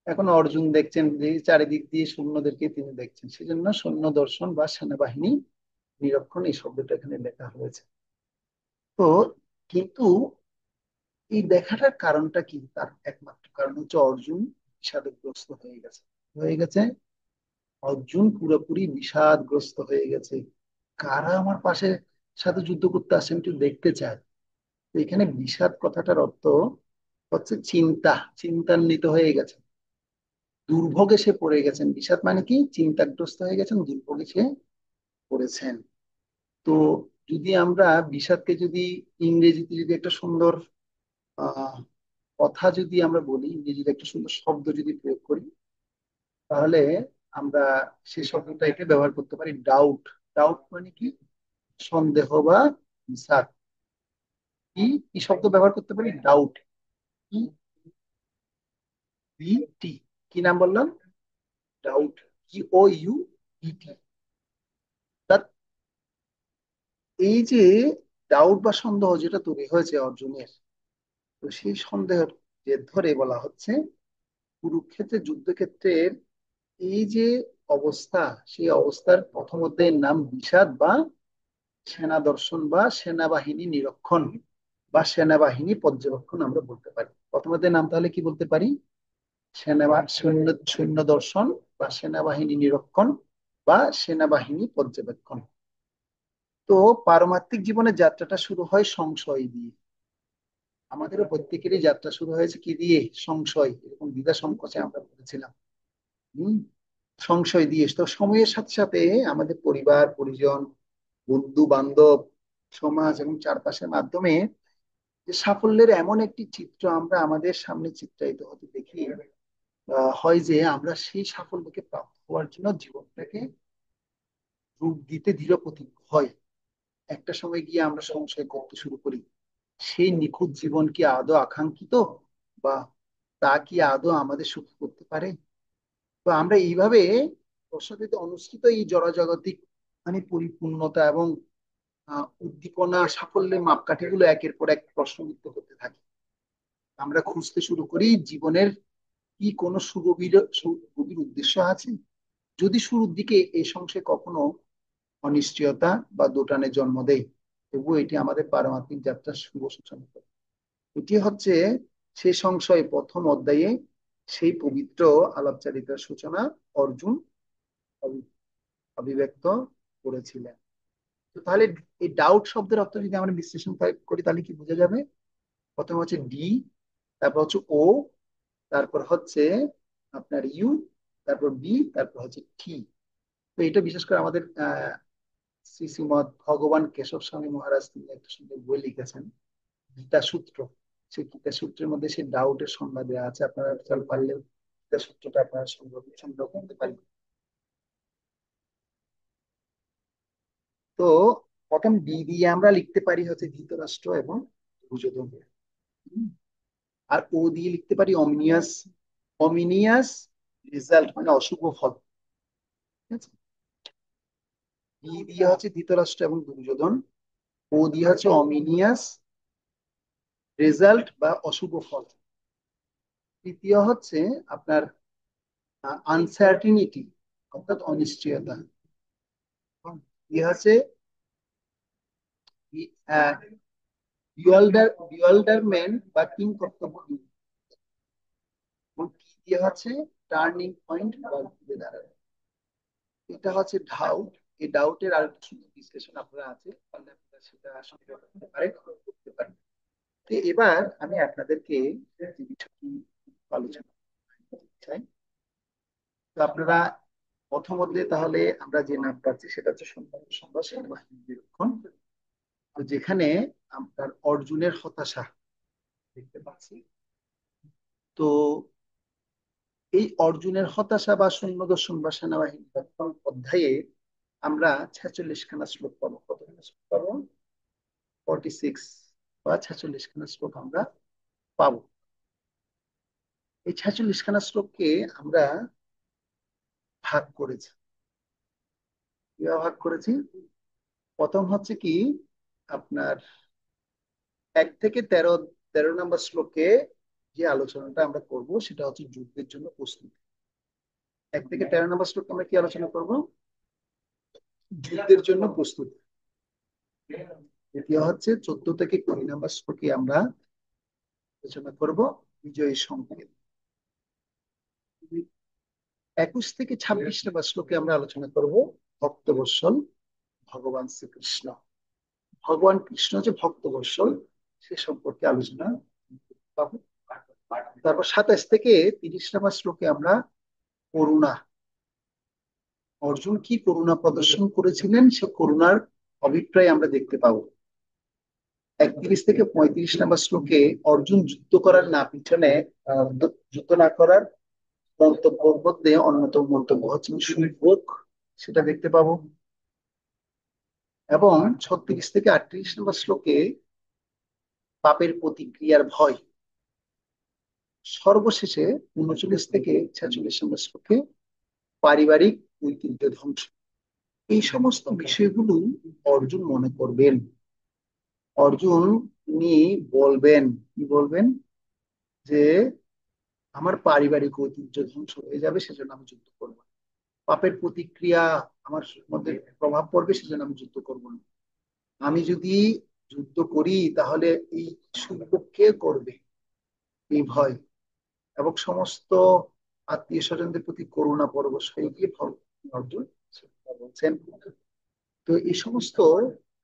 এখন অর্জুন দেখছেন, যে চারিদিক দিয়ে সৈন্যদেরকে তিনি দেখছেন, সেজন্য সৈন্য দর্শন বা সেনাবাহিনী নিরীক্ষণ এই শব্দটা এখানে লেখা হয়েছে। তো কিন্তু এই দেখাটার কারণটা কি? তার একমাত্র কারণ হচ্ছে অর্জুন বিষাদগ্রস্ত হয়ে গেছে। হয়ে গেছে, অর্জুন পুরোপুরি বিষাদগ্রস্ত হয়ে গেছে। কারা আমার পাশে সাথে যুদ্ধ করতে আসে, আমি একটু দেখতে চাই। তো এখানে বিষাদ কথাটার অর্থ হচ্ছে চিন্তা, চিন্তান্বিত হয়ে গেছে, দুর্ভোগে সে পড়ে গেছেন। বিষাদ মানে কি? চিন্তাগ্রস্ত হয়ে গেছেন, দুর্ভোগে সে পড়েছেন। তো যদি আমরা বিষাদকে যদি ইংরেজিতে যদি একটা সুন্দর আহ কথা যদি আমরা বলি, ইংরেজিতে একটা সুন্দর শব্দ যদি প্রয়োগ করি, তাহলে আমরা সেই শব্দটাকে ব্যবহার করতে পারি ডাউট। ডাউট মানে কি? সন্দেহ বা বিষাদ। কি কি শব্দ ব্যবহার করতে পারি? ডাউট। ই বি টি, কি নাম বললাম? ডাউট। DOUT। এই যে ডাউট বা সন্দেহ যেটা তৈরি হয়েছে অর্জুনের, তো সেই সন্দেহ যে ধরে বলা হচ্ছে কুরুক্ষেত্রের যুদ্ধক্ষেত্রের এই যে অবস্থা, সেই অবস্থার প্রথম অধ্যায়ের নাম বিষাদ বা সেনা দর্শন বা সেনাবাহিনী নিরীক্ষণ বা সেনাবাহিনী পর্যবেক্ষণ আমরা বলতে পারি। প্রথম অধ্যায়ের নাম তাহলে কি বলতে পারি? সৈন্য সৈন্য দর্শন বা সেনাবাহিনী নিরীক্ষণ বা সেনাবাহিনী পর্যবেক্ষণ। তো পারমার্থিক জীবনের যাত্রাটা শুরু হয় সংশয় দিয়ে। আমাদেরও প্রত্যেকেরই যাত্রা শুরু হয়েছে কি দিয়ে? সংশয়, এরকম দ্বিধা সংকোচে আমরা পড়েছিলাম। হম সংশয় দিয়ে। তো সময়ের সাথে সাথে আমাদের পরিবার পরিজন, বন্ধু বান্ধব, সমাজ এবং চারপাশের মাধ্যমে যে সাফল্যের এমন একটি চিত্র আমরা আমাদের সামনে চিত্রায়িত হতে দেখি, হয় যে আমরা সেই সাফল্যকে প্রাপ্ত হওয়ার জন্য জীবনটাকে রূপ দিতে দৃঢ় প্রতিজ্ঞ হয়। একটা সময় গিয়ে আমরা সংশয় করতে শুরু করি, সেই নিখুঁত জীবন কি আদৌ আকাঙ্ক্ষিত, বা তা কি আদৌ আমাদের সুখ করতে পারে? তো আমরা এইভাবে প্রশ্নটিতে অনুষ্ঠিত এই জড়জাগতিক মানে পরিপূর্ণতা এবং উদ্দীপনা সাফল্যের মাপকাঠিগুলো একের পর এক প্রশ্নবিদ্ধ করতে থাকি। আমরা খুঁজতে শুরু করি জীবনের কি কোনো সুগভীর উদ্দেশ্য আছে। যদি শুরুর দিকে এই সংশয় কখনো অনিশ্চয়তা বা দোটানের জন্ম দেয়, তবুও এটি আমাদের পারমাত্মিক যাত্রার শুভ সূচনা করে। এটি হচ্ছে সেই সংশয় প্রথম অধ্যায়ে সেই পবিত্র আলাপচারিতার সূচনা অর্জুন অভিব্যক্ত করেছিলেন। তো তাহলে এই ডাউট শব্দের অর্থ যদি আমরা বিশ্লেষণ করি তাহলে কি বোঝা যাবে? প্রথমে হচ্ছে ডি, তারপর হচ্ছে ও, তারপর হচ্ছে আপনার ইউ, তারপর বি, তারপর হচ্ছে টি। তো এটা বিশেষ করে আমাদের শ্রী শ্রীমৎ ভগবান কেশব স্বামী মহারাজ তিনি একটা সুন্দর বই লিখেছেন, গীতা সূত্র। সেই গীতা সূত্রের মধ্যে সেই ডাউটের সংজ্ঞা দেওয়া আছে। আপনারা চল পারলে গীতা সূত্রটা আপনারা সংগ্রহ করতে পারেন। তো প্রথম ডি দিয়ে আমরা লিখতে পারি হচ্ছে ধৃতরাষ্ট্র এবং দুর্যোধন। হুম। আর ও দিয়ে লিখতে পারি অমিনিয়াস, অমিনিয়াস রেজাল্ট মানে অশুভ ফল। ঠিক আছে? বি দিয়ে হচ্ছে ধৃতরাষ্ট্র এবং দুর্যোধন, ও দিয়ে হচ্ছে অমিনিয়াস রেজাল্ট বা অশুভ ফল। তৃতীয় হচ্ছে আপনার আনসার্টিনিটি অর্থাৎ অনিশ্চয়তা। ইয়ে হচ্ছে বিওয়াল্ডারমেন্ট বা কিং কর্তব্য। এবং কি দিয়ে হচ্ছে টার্নিং পয়েন্ট বা ঘুরে দাঁড়ানো। এটা হচ্ছে ডাউট। এই ডাউটের আর কিছু বিশ্লেষণ আপনারা আছে, তাহলে আপনারা সেটা সংগ্রহ করতে পারেন, করতে পারেন। তো এবার আমি আপনাদেরকে যে বিষয়টি আলোচনা করতে চাই, তো আপনারা প্রথম অধ্যায়ে তাহলে আমরা যে নাম পাচ্ছি সেটা হচ্ছে সংবাদ সেনাবাহিনী নিরীক্ষণ। তো যেখানে আপনার অর্জুনের হতাশা দেখতে পাচ্ছি। তো এই অর্জুনের হতাশা বা সৈন্য দর্শন বা সেনাবাহিনী অধ্যায়ে আমরা 46 খানা শ্লোক পাবো। কতখানা শ্লোক পাবো? 46 বা 46 খানা শ্লোক আমরা পাবো। এই 46 খানা শ্লোককে আমরা ভাগ করেছি। কিভাবে ভাগ করেছি? প্রথম হচ্ছে কি আপনার 1 থেকে 13, 13 নম্বর শ্লোকে যে আলোচনাটা আমরা করব সেটা হচ্ছে যুদ্ধের জন্য প্রস্তুতি। 1 থেকে 13 নম্বর শ্লোকে আমরা কি আলোচনা করব? যুদ্ধের জন্য প্রস্তুতি। দ্বিতীয় হচ্ছে 14 থেকে 20 নম্বর শ্লোকে আমরা আলোচনা করব বিজয়ী সংকেত। 21 থেকে 26 নম্বর শ্লোকে আমরা আলোচনা করব ভক্তবৎসল ভগবান শ্রীকৃষ্ণ। ভগবান কৃষ্ণ যে ভক্তবৎসল সে সম্পর্কে আলোচনা পাবো। তারপর 27 থেকে 30 নম্বর শ্লোকে আমরা করুণা, অর্জুন কি করুণা প্রদর্শন করেছিলেন সে করুণার অভিপ্রায় আমরা দেখতে পাবো। 31 থেকে 35 নম্বর শ্লোকে অর্জুন যুদ্ধ করার না পিছনে যুদ্ধ না করার মন্তব্যের মধ্যে অন্যতম মন্তব্য হচ্ছে সুযোগ, সেটা দেখতে পাবো। এবং 36 থেকে 38 নম্বর শ্লোকে পাপের প্রতিক্রিয়ার ভয়। সর্বশেষে 39 থেকে 46 নম্বর শ্লোকে পারিবারিক ঐতিহ্য ধ্বংস। এই সমস্ত বিষয়গুলো অর্জুন মনে করবেন। অর্জুন উনি বলবেন, কি বলবেন? যে আমার পারিবারিক ঐতিহ্য ধ্বংস হয়ে যাবে, সেজন্য আমি যুদ্ধ করব না। পাপের প্রতিক্রিয়া আমার মধ্যে প্রভাব পড়বে, সেজন্য আমি যুদ্ধ করব না। আমি যদি যুদ্ধ করি তাহলে এই শুল্ক কে করবে, এই ভয়, এবং সমস্ত আত্মীয় স্বজনদের প্রতি করুণা পরবশ হয়ে গিয়ে অর্জুন বলছেন। তো এই সমস্ত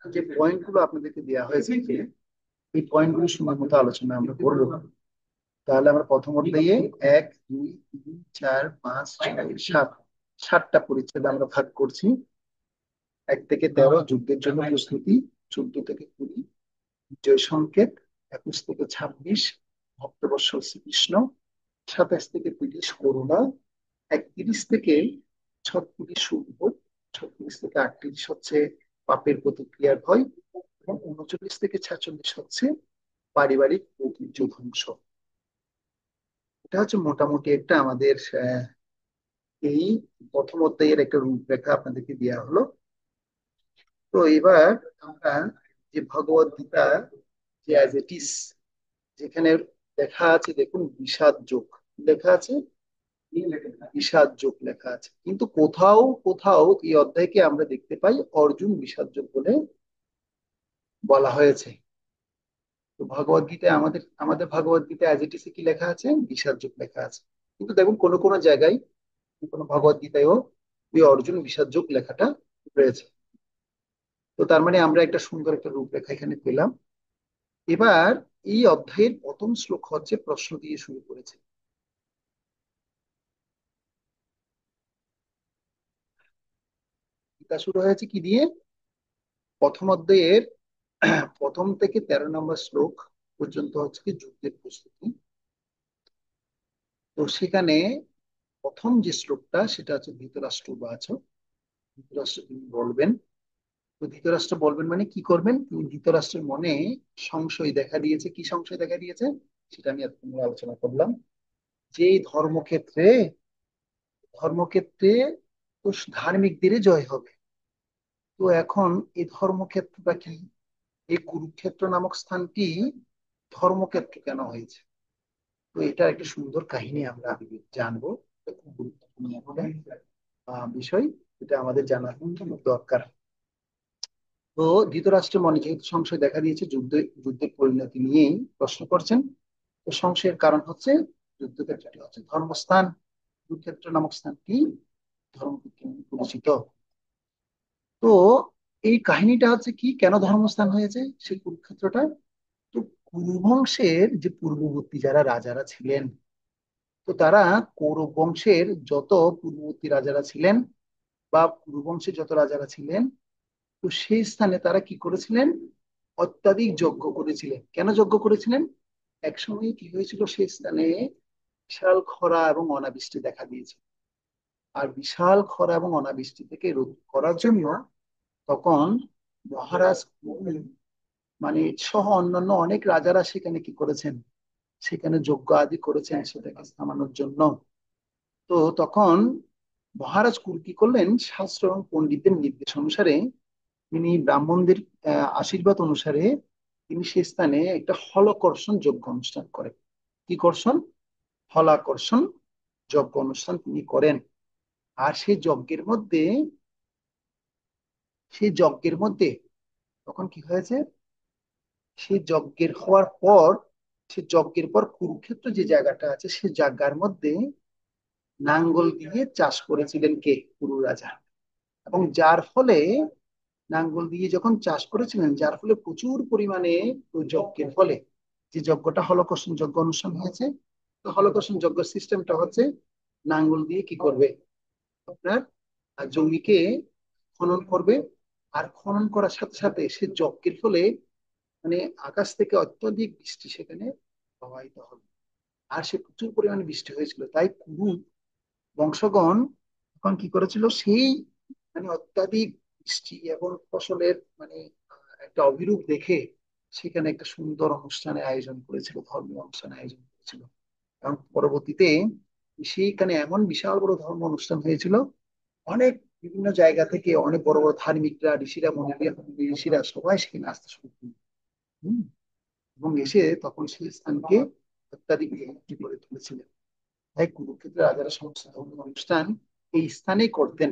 যে পয়েন্ট গুলো আপনাদেরকে দেওয়া হয়েছে, এই পয়েন্ট গুলো সময় মতো আলোচনা আমরা করবো। তাহলে আমরা প্রথম অধ্যায়ে 1, 2, 3, 4, 5, 6, 7 7টা পরিচ্ছেদ আমরা ভাগ করছি। 1 থেকে 13 যুদ্ধের জন্য প্রস্তুতি, 14 থেকে 20 বিজয় সংকেত, 21 থেকে 26 ভক্তবৎসল শ্রীকৃষ্ণ, 27 থেকে 30 করুণা, 31 থেকে 36 সুবোধ, 36 থেকে 38 হচ্ছে পাপের প্রতিক্রিয়ার ভয়, এবং 39 থেকে 46 হচ্ছে পারিবারিক ঐতিহ্য ধ্বংস। এটা হচ্ছে মোটামুটি একটা আমাদের এই প্রথম অধ্যায়ের একটা রূপরেখা আপনাদেরকে দেওয়া হলো। তো এবার আমরা যে ভগবদ গীতা যে অ্যাজ ইট ইজ, যেখানে লেখা আছে, দেখুন বিষাদ যোগ লেখা আছে, বিষাদ যোগ লেখা আছে, কিন্তু কোথাও কোথাও এই অধ্যায়কে আমরা দেখতে পাই অর্জুন বিষাদ যোগ বলে বলা হয়েছে। তো ভগবদ গীতায় আমাদের আমাদের ভগবদ গীতায় অ্যাজ ইট ইজ কি লেখা আছে, বিষাদ যোগ লেখা আছে। কিন্তু দেখুন কোনো কোনো জায়গায়, কোনো ভগবদ গীতায়ও ওই অর্জুন বিষাদ যোগ লেখাটা রয়েছে। তো তার মানে আমরা একটা সুন্দর একটা রূপরেখা এখানে পেলাম। এবার এই অধ্যায়ের প্রথম শ্লোক হচ্ছে প্রশ্ন দিয়ে শুরু করেছে। গীতা শুরু হয়েছে কি দিয়ে? প্রথম অধ্যায়ের 1 থেকে 13 নম্বর শ্লোক পর্যন্ত হচ্ছে কি যুদ্ধের প্রস্তুতি। তো সেখানে প্রথম যে শ্লোকটা সেটা হচ্ছে ধৃতরাষ্ট্র বাচ। ধৃতরাষ্ট্র তিনি বলবেন। তো ধৃতরাষ্ট্র বলবেন মানে কি করবেন, তিনি ধৃতরাষ্ট্রের মনে সংশয় দেখা দিয়েছে। কি সংশয় দেখা দিয়েছে সেটা আমি এতক্ষণ ধরে আলোচনা করলাম, যে এই ধর্মক্ষেত্রে ধর্মক্ষেত্রে তো ধার্মিকদের জয় হবে। তো এখন এই ধর্মক্ষেত্রটা কি, এই কুরুক্ষেত্র নামক স্থানটি ধর্মক্ষেত্র কেন হয়েছে? তো এটা একটা সুন্দর কাহিনী আমরা জানবো। এটা খুব গুরুত্বপূর্ণ একটা বিষয়, এটা আমাদের জানা খুব দরকার। তো ধৃতরাষ্ট্রের মনে যেহেতু সংশয় দেখা দিয়েছে, যুদ্ধের পরিণতি নিয়েই প্রশ্ন করছেন। তো সংশয়ের কারণ হচ্ছে যুদ্ধক্ষেত্রটি হচ্ছে ধর্মস্থান, কুরুক্ষেত্র নামক স্থানটি ধর্মক্ষেত্র নামে পরিচিত। তো এই কাহিনীটা হচ্ছে কি, কেন ধর্মস্থান হয়েছে সেই কুরুক্ষেত্রটা? তো কুরুবংশের যে পূর্ববর্তী যারা রাজারা ছিলেন, তো তারা কৌরব বংশের যত পূর্ববর্তী রাজারা ছিলেন বা কুরুবংশের যত রাজারা ছিলেন, তো সেই স্থানে তারা কি করেছিলেন, অত্যাধিক যজ্ঞ করেছিলেন। কেন যজ্ঞ করেছিলেন? একসময় কি হয়েছিল, সেই স্থানে বিশাল খরা এবং অনাবৃষ্টি দেখা দিয়েছে। আর বিশাল খরা এবং অনাবৃষ্টি থেকে রোধ করার জন্য তখন মহারাজ মানে সহ অন্যান্য অনেক রাজারা সেখানে কি করেছেন, সেখানে যজ্ঞ আদি করেছেন সেটাকে থামানোর জন্য। তো তখন মহারাজ কুল কি করলেন, শাস্ত্র এবং পণ্ডিতদের নির্দেশ অনুসারে, তিনি ব্রাহ্মণদের আশীর্বাদ অনুসারে তিনি সে স্থানে একটা হলকর্ষণ যজ্ঞ অনুষ্ঠান করেন। কি করছেন? হলাকর্ষণ যজ্ঞ অনুষ্ঠান তিনি করেন। আর সেই যজ্ঞের মধ্যে তখন কি হয়েছে, সেই যজ্ঞের হওয়ার পর, সে যজ্ঞের পর কুরুক্ষেত্র যে জায়গাটা আছে সে জায়গার মধ্যে নাঙ্গল দিয়ে চাষ করেছিলেন কে, কুরু রাজা। এবং যার ফলে নাঙ্গল দিয়ে যখন চাষ করেছিলেন, যার ফলে প্রচুর পরিমাণে ওই যজ্ঞের ফলে, যে যজ্ঞটা হলকর্ষণ যজ্ঞ অনুষ্ঠান হয়েছে, তো হলকর্ষণ যজ্ঞ সিস্টেমটা হচ্ছে নাঙ্গল দিয়ে কি করবে, আপনার জমিকে খনন করবে। আর খনন করার সাথে সাথে সে যজ্ঞের ফলে মানে আকাশ থেকে অত্যধিক বৃষ্টি সেখানে প্রবাহিত হবে। আর সে প্রচুর পরিমাণে বৃষ্টি হয়েছিল, তাই কুরু বংশগণ তখন কি করেছিল, সেই মানে অত্যাধিক বৃষ্টি এবং ফসলের মানে একটা অভিরূপ দেখে সেখানে একটা সুন্দর অনুষ্ঠানের আয়োজন করেছিল, ধর্মীয় অনুষ্ঠানের আয়োজন করেছিল। এবং পরবর্তীতে সেইখানে এমন বিশাল বড় ধর্ম অনুষ্ঠান হয়েছিল, অনেক বিভিন্ন জায়গা থেকে অনেক বড় বড় ধার্মিকরা, ঋষিরা, মুনিরা, ঋষিরা সবাই সেখানে আসতে শুরু করলো। হম এবং এসে তখন সেই স্থানকে ইত্যাদিকে কি করে তুলেছিলেন। তাই কুরুক্ষেত্রে রাজারা সমস্ত ধর্মীয় অনুষ্ঠান এই স্থানেই করতেন,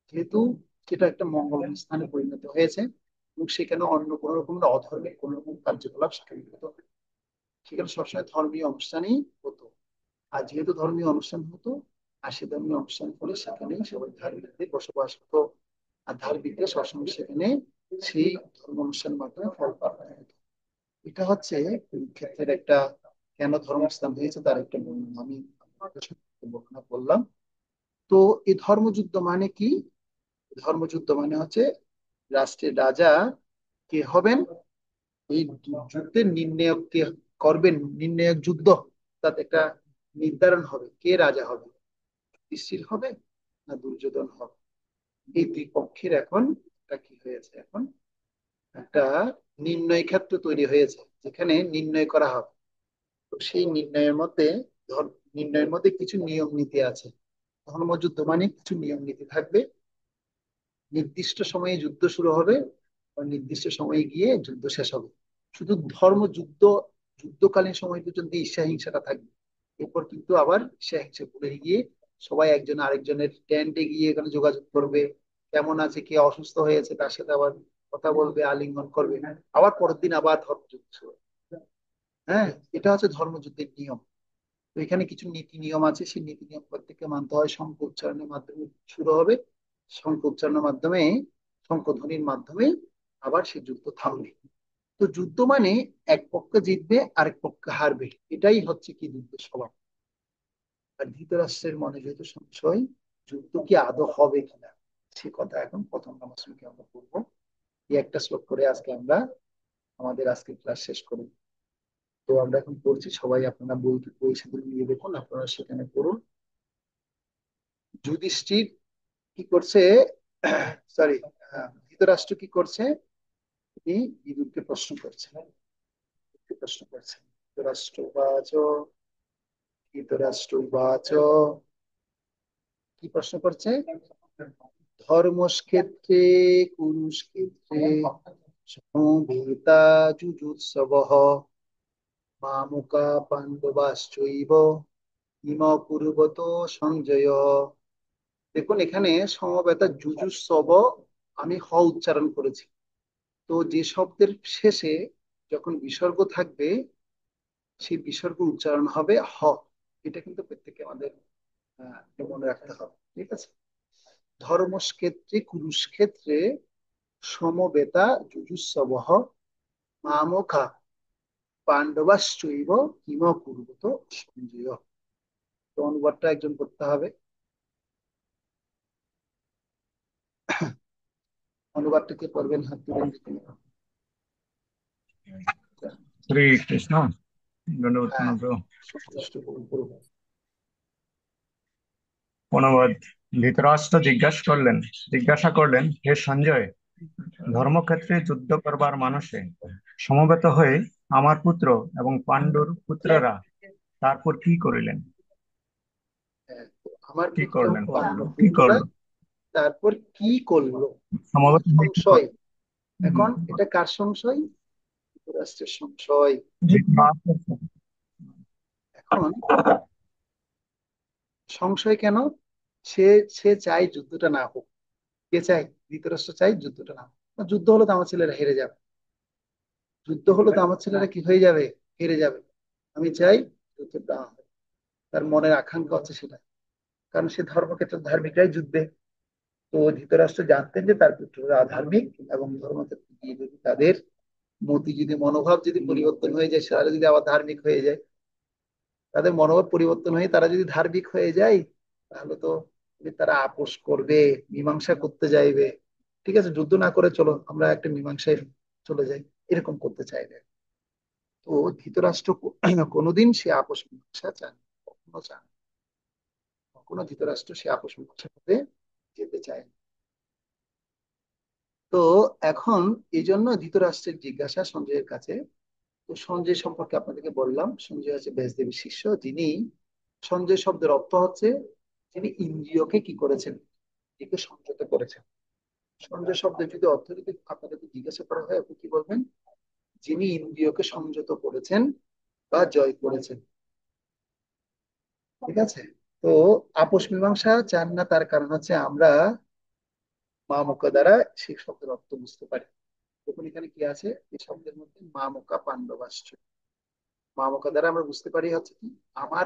যেহেতু সেটা একটা মঙ্গল স্থানে পরিণত হয়েছে এবং সেখানে অন্য কোনো রকমের অধর্মিক কোনো রকম কার্যকলাপ সেখানে হতো না। সেখানে সবসময় ধর্মীয় অনুষ্ঠানই হতো। আর যেহেতু ধর্মীয় অনুষ্ঠান হতো, আর সে ধর্মীয় অনুষ্ঠান ফলে সেখানেই সবাই ধার্মিকদের বসবাস হতো। আর ধার্মিকরা সবসময় সেখানে সেই ধর্ম অনুষ্ঠানের মাধ্যমে ফল প্রাপ্ত হতো। এটা হচ্ছে কুরুক্ষেত্রের একটা কেন ধর্মস্থান হয়েছে তার একটা বর্ণনা আমি আপনাদের সাথে বর্ণনা করলাম। তো এই ধর্মযুদ্ধ মানে কি? ধর্মযুদ্ধ মানে হচ্ছে রাষ্ট্রের রাজা কে হবেন, এই যুদ্ধের নির্ণায়ক কে করবেন, নির্ণায়ক যুদ্ধ, তাতে একটা নির্ধারণ হবে কে রাজা হবে, যুধিষ্ঠির হবে না দুর্যোধন হবে। এই দুই পক্ষের এখন একটা কি হয়েছে, এখন একটা নির্ণয় ক্ষেত্র তৈরি হয়েছে যেখানে নির্ণয় করা হবে। তো সেই নির্ণয়ের মধ্যে কিছু নিয়ম নীতি আছে। ধর্মযুদ্ধ মানে কিছু নিয়ম নীতি থাকবে, নির্দিষ্ট সময়ে যুদ্ধ শুরু হবে বা নির্দিষ্ট সময়ে গিয়ে যুদ্ধ শেষ হবে। শুধু ধর্মযুদ্ধ যুদ্ধকালীন সময় পর্যন্ত ঈর্ষা হিংসাটা থাকবে, এরপর কিন্তু আবার ঈর্ষা হিংসা ভুলে গিয়ে সবাই একজন আরেকজনের টেন্টে গিয়ে এখানে যোগাযোগ করবে, কেমন আছে, কে অসুস্থ হয়েছে তার সাথে আবার কথা বলবে, আলিঙ্গন করবে, আবার পরের দিন আবার ধর্মযুদ্ধ শুরু হবে। হ্যাঁ, এটা হচ্ছে ধর্মযুদ্ধের নিয়ম। তো এখানে কিছু নীতি নিয়ম আছে, সেই নীতি নিয়ম প্রত্যেককে মানতে হয়। শঙ্খ উচ্চারণের মাধ্যমে শুরু হবে, শঙ্খ উচ্চারণের মাধ্যমে, শঙ্খধ্বনির মাধ্যমে আবার সে যুদ্ধ থামবে। তো যুদ্ধ মানে এক পক্ষ জিতবে আরেক পক্ষ হারবে, এটাই হচ্ছে কি যুদ্ধের স্বভাব। আর ধৃতরাষ্ট্রের মনে যেহেতু সংশয়, যুদ্ধ কি আদৌ হবে কিনা, সে কথা এখন প্রথম নামাজ আমরা করবো। এই একটা শ্লোক করে আজকে আমরা আমাদের আজকের ক্লাস শেষ করি। তো আমরা এখন পড়ছি, সবাই আপনারা বই বই সাথে নিয়ে দেখুন, আপনারা সেখানে পড়ুন। যুধিষ্ঠির কি করছে, সরি, ধৃতরাষ্ট্র কি করছে, তিনি বিদুরকে প্রশ্ন করছেন, প্রশ্ন করছেন। ধৃতরাষ্ট্র উবাচ কি প্রশ্ন করছে, ধর্মক্ষেত্রে কুরুক্ষেত্রে সমবেতা যুযুৎসবঃ মামুকা পাণ্ডবাশ্চৈব ইম কুরুবত সঞ্জয়। দেখুন এখানে সমবেতা যুযুৎসব আমি হ উচ্চারণ করেছি। তো যে শব্দের শেষে যখন বিসর্গ থাকবে সেই বিসর্গ উচ্চারণ হবে হ। এটা কিন্তু প্রত্যেকে আমাদের মনে রাখতে হবে, ঠিক আছে। ধর্মক্ষেত্রে কুরুক্ষেত্রে সমবেতা যুযুৎসবঃ মামকা পাণ্ডবাশ্চৈব কিম কুর্বত সঞ্জয়। তো অনুবাদটা একজন করতে হবে, অনুবাদটা কে করবেন, হাত তুলেন দেখি। শ্রী কৃষ্ণ দণ্ডবত হ্যাঁ, প্রণাম প্রভু। সন্তুষ্ট করুন। অনুবাদ। ধৃতরাষ্ট্র জিজ্ঞাসা করলেন, হে সঞ্জয়, ধর্মক্ষেত্রে যুদ্ধ করবার মানসে সমবেত হয়ে আমার পুত্র এবং পাণ্ডুর পুত্ররা তারপর কি করিলেন? হ্যাঁ, আমার কি পুত্র করলেন পাণ্ডব কি পুত্ররা করলো? তারপর কি করলো, সমবেত হয়ে কি সংশয়। করলো? এখন এটা কার সংশয়, যুক্তরাষ্ট্রের সংশয়। ধৃতরাষ্ট্র এখন সংশয় কেন, সে সে চাই যুদ্ধটা না হোক। কে চাই, ধৃতরাষ্ট্র চাই যুদ্ধটা না হোক। যুদ্ধ হলো তো আমার ছেলেরা হেরে যাবে, যুদ্ধ হলো তো আমার ছেলেরা কি হয়ে যাবে, হেরে যাবে। আমি চাই যুদ্ধটা না হোক। তার মনের আকাঙ্ক্ষা হচ্ছে সেটা, কারণ সে ধর্মক্ষেত্রে ধার্মিকরাই যুদ্ধে। তো ধৃতরাষ্ট্র জানতেন যে তার পুত্ররা আধার্মিক, এবং ধর্মক্ষেত্রে গিয়ে যদি তাদের মতি যদি মনোভাব যদি পরিবর্তন হয়ে যায়, তারা যদি আবার ধার্মিক হয়ে যায়, তাদের মনোভাব পরিবর্তন হয়ে তারা যদি ধার্মিক হয়ে যায়, তাহলে তো তারা আপোষ করবে, মীমাংসা করতে চাইবে। ঠিক আছে, যুদ্ধ না করে চলো আমরা একটা মীমাংসায় চলে যাই, এরকম করতে চাইবে। তো ধৃতরাষ্ট্র কোনোদিন সে আপোষ মীমাংসা চান, কখনো চান, কখনো ধৃতরাষ্ট্র সে আপোষ মীমাংসা করতে যেতে চায় না। তো এখন এই জন্য ধৃতরাষ্ট্রের জিজ্ঞাসা সঞ্জয়ের কাছে। তো সঞ্জয় সম্পর্কে আপনাদেরকে বললাম, সঞ্জয় হচ্ছে ব্যাসদেবীর শিষ্য, যিনি, সঞ্জয় শব্দের অর্থ হচ্ছে যিনি ইন্দ্রিয়কে কি করেছেন, নিজেকে সংযত করেছেন। সঞ্জয় শব্দের যদি অর্থ যদি আপনাদেরকে জিজ্ঞাসা করা হয়, আপনি কি বলবেন, যিনি ইন্দ্রিয়কে সংযত করেছেন বা জয় করেছেন। ঠিক আছে। তো আপোষ মীমাংসা চান না, তার কারণ হচ্ছে আমরা মা মুখা দ্বারা সেই শব্দের অর্থ বুঝতে পারি। দেখুন এখানে কি আছে, এই শব্দের মধ্যে মা মুখা পাণ্ডবাশ্চ। মা মুখা দ্বারা আমরা বুঝতে পারি হচ্ছে কি, আমার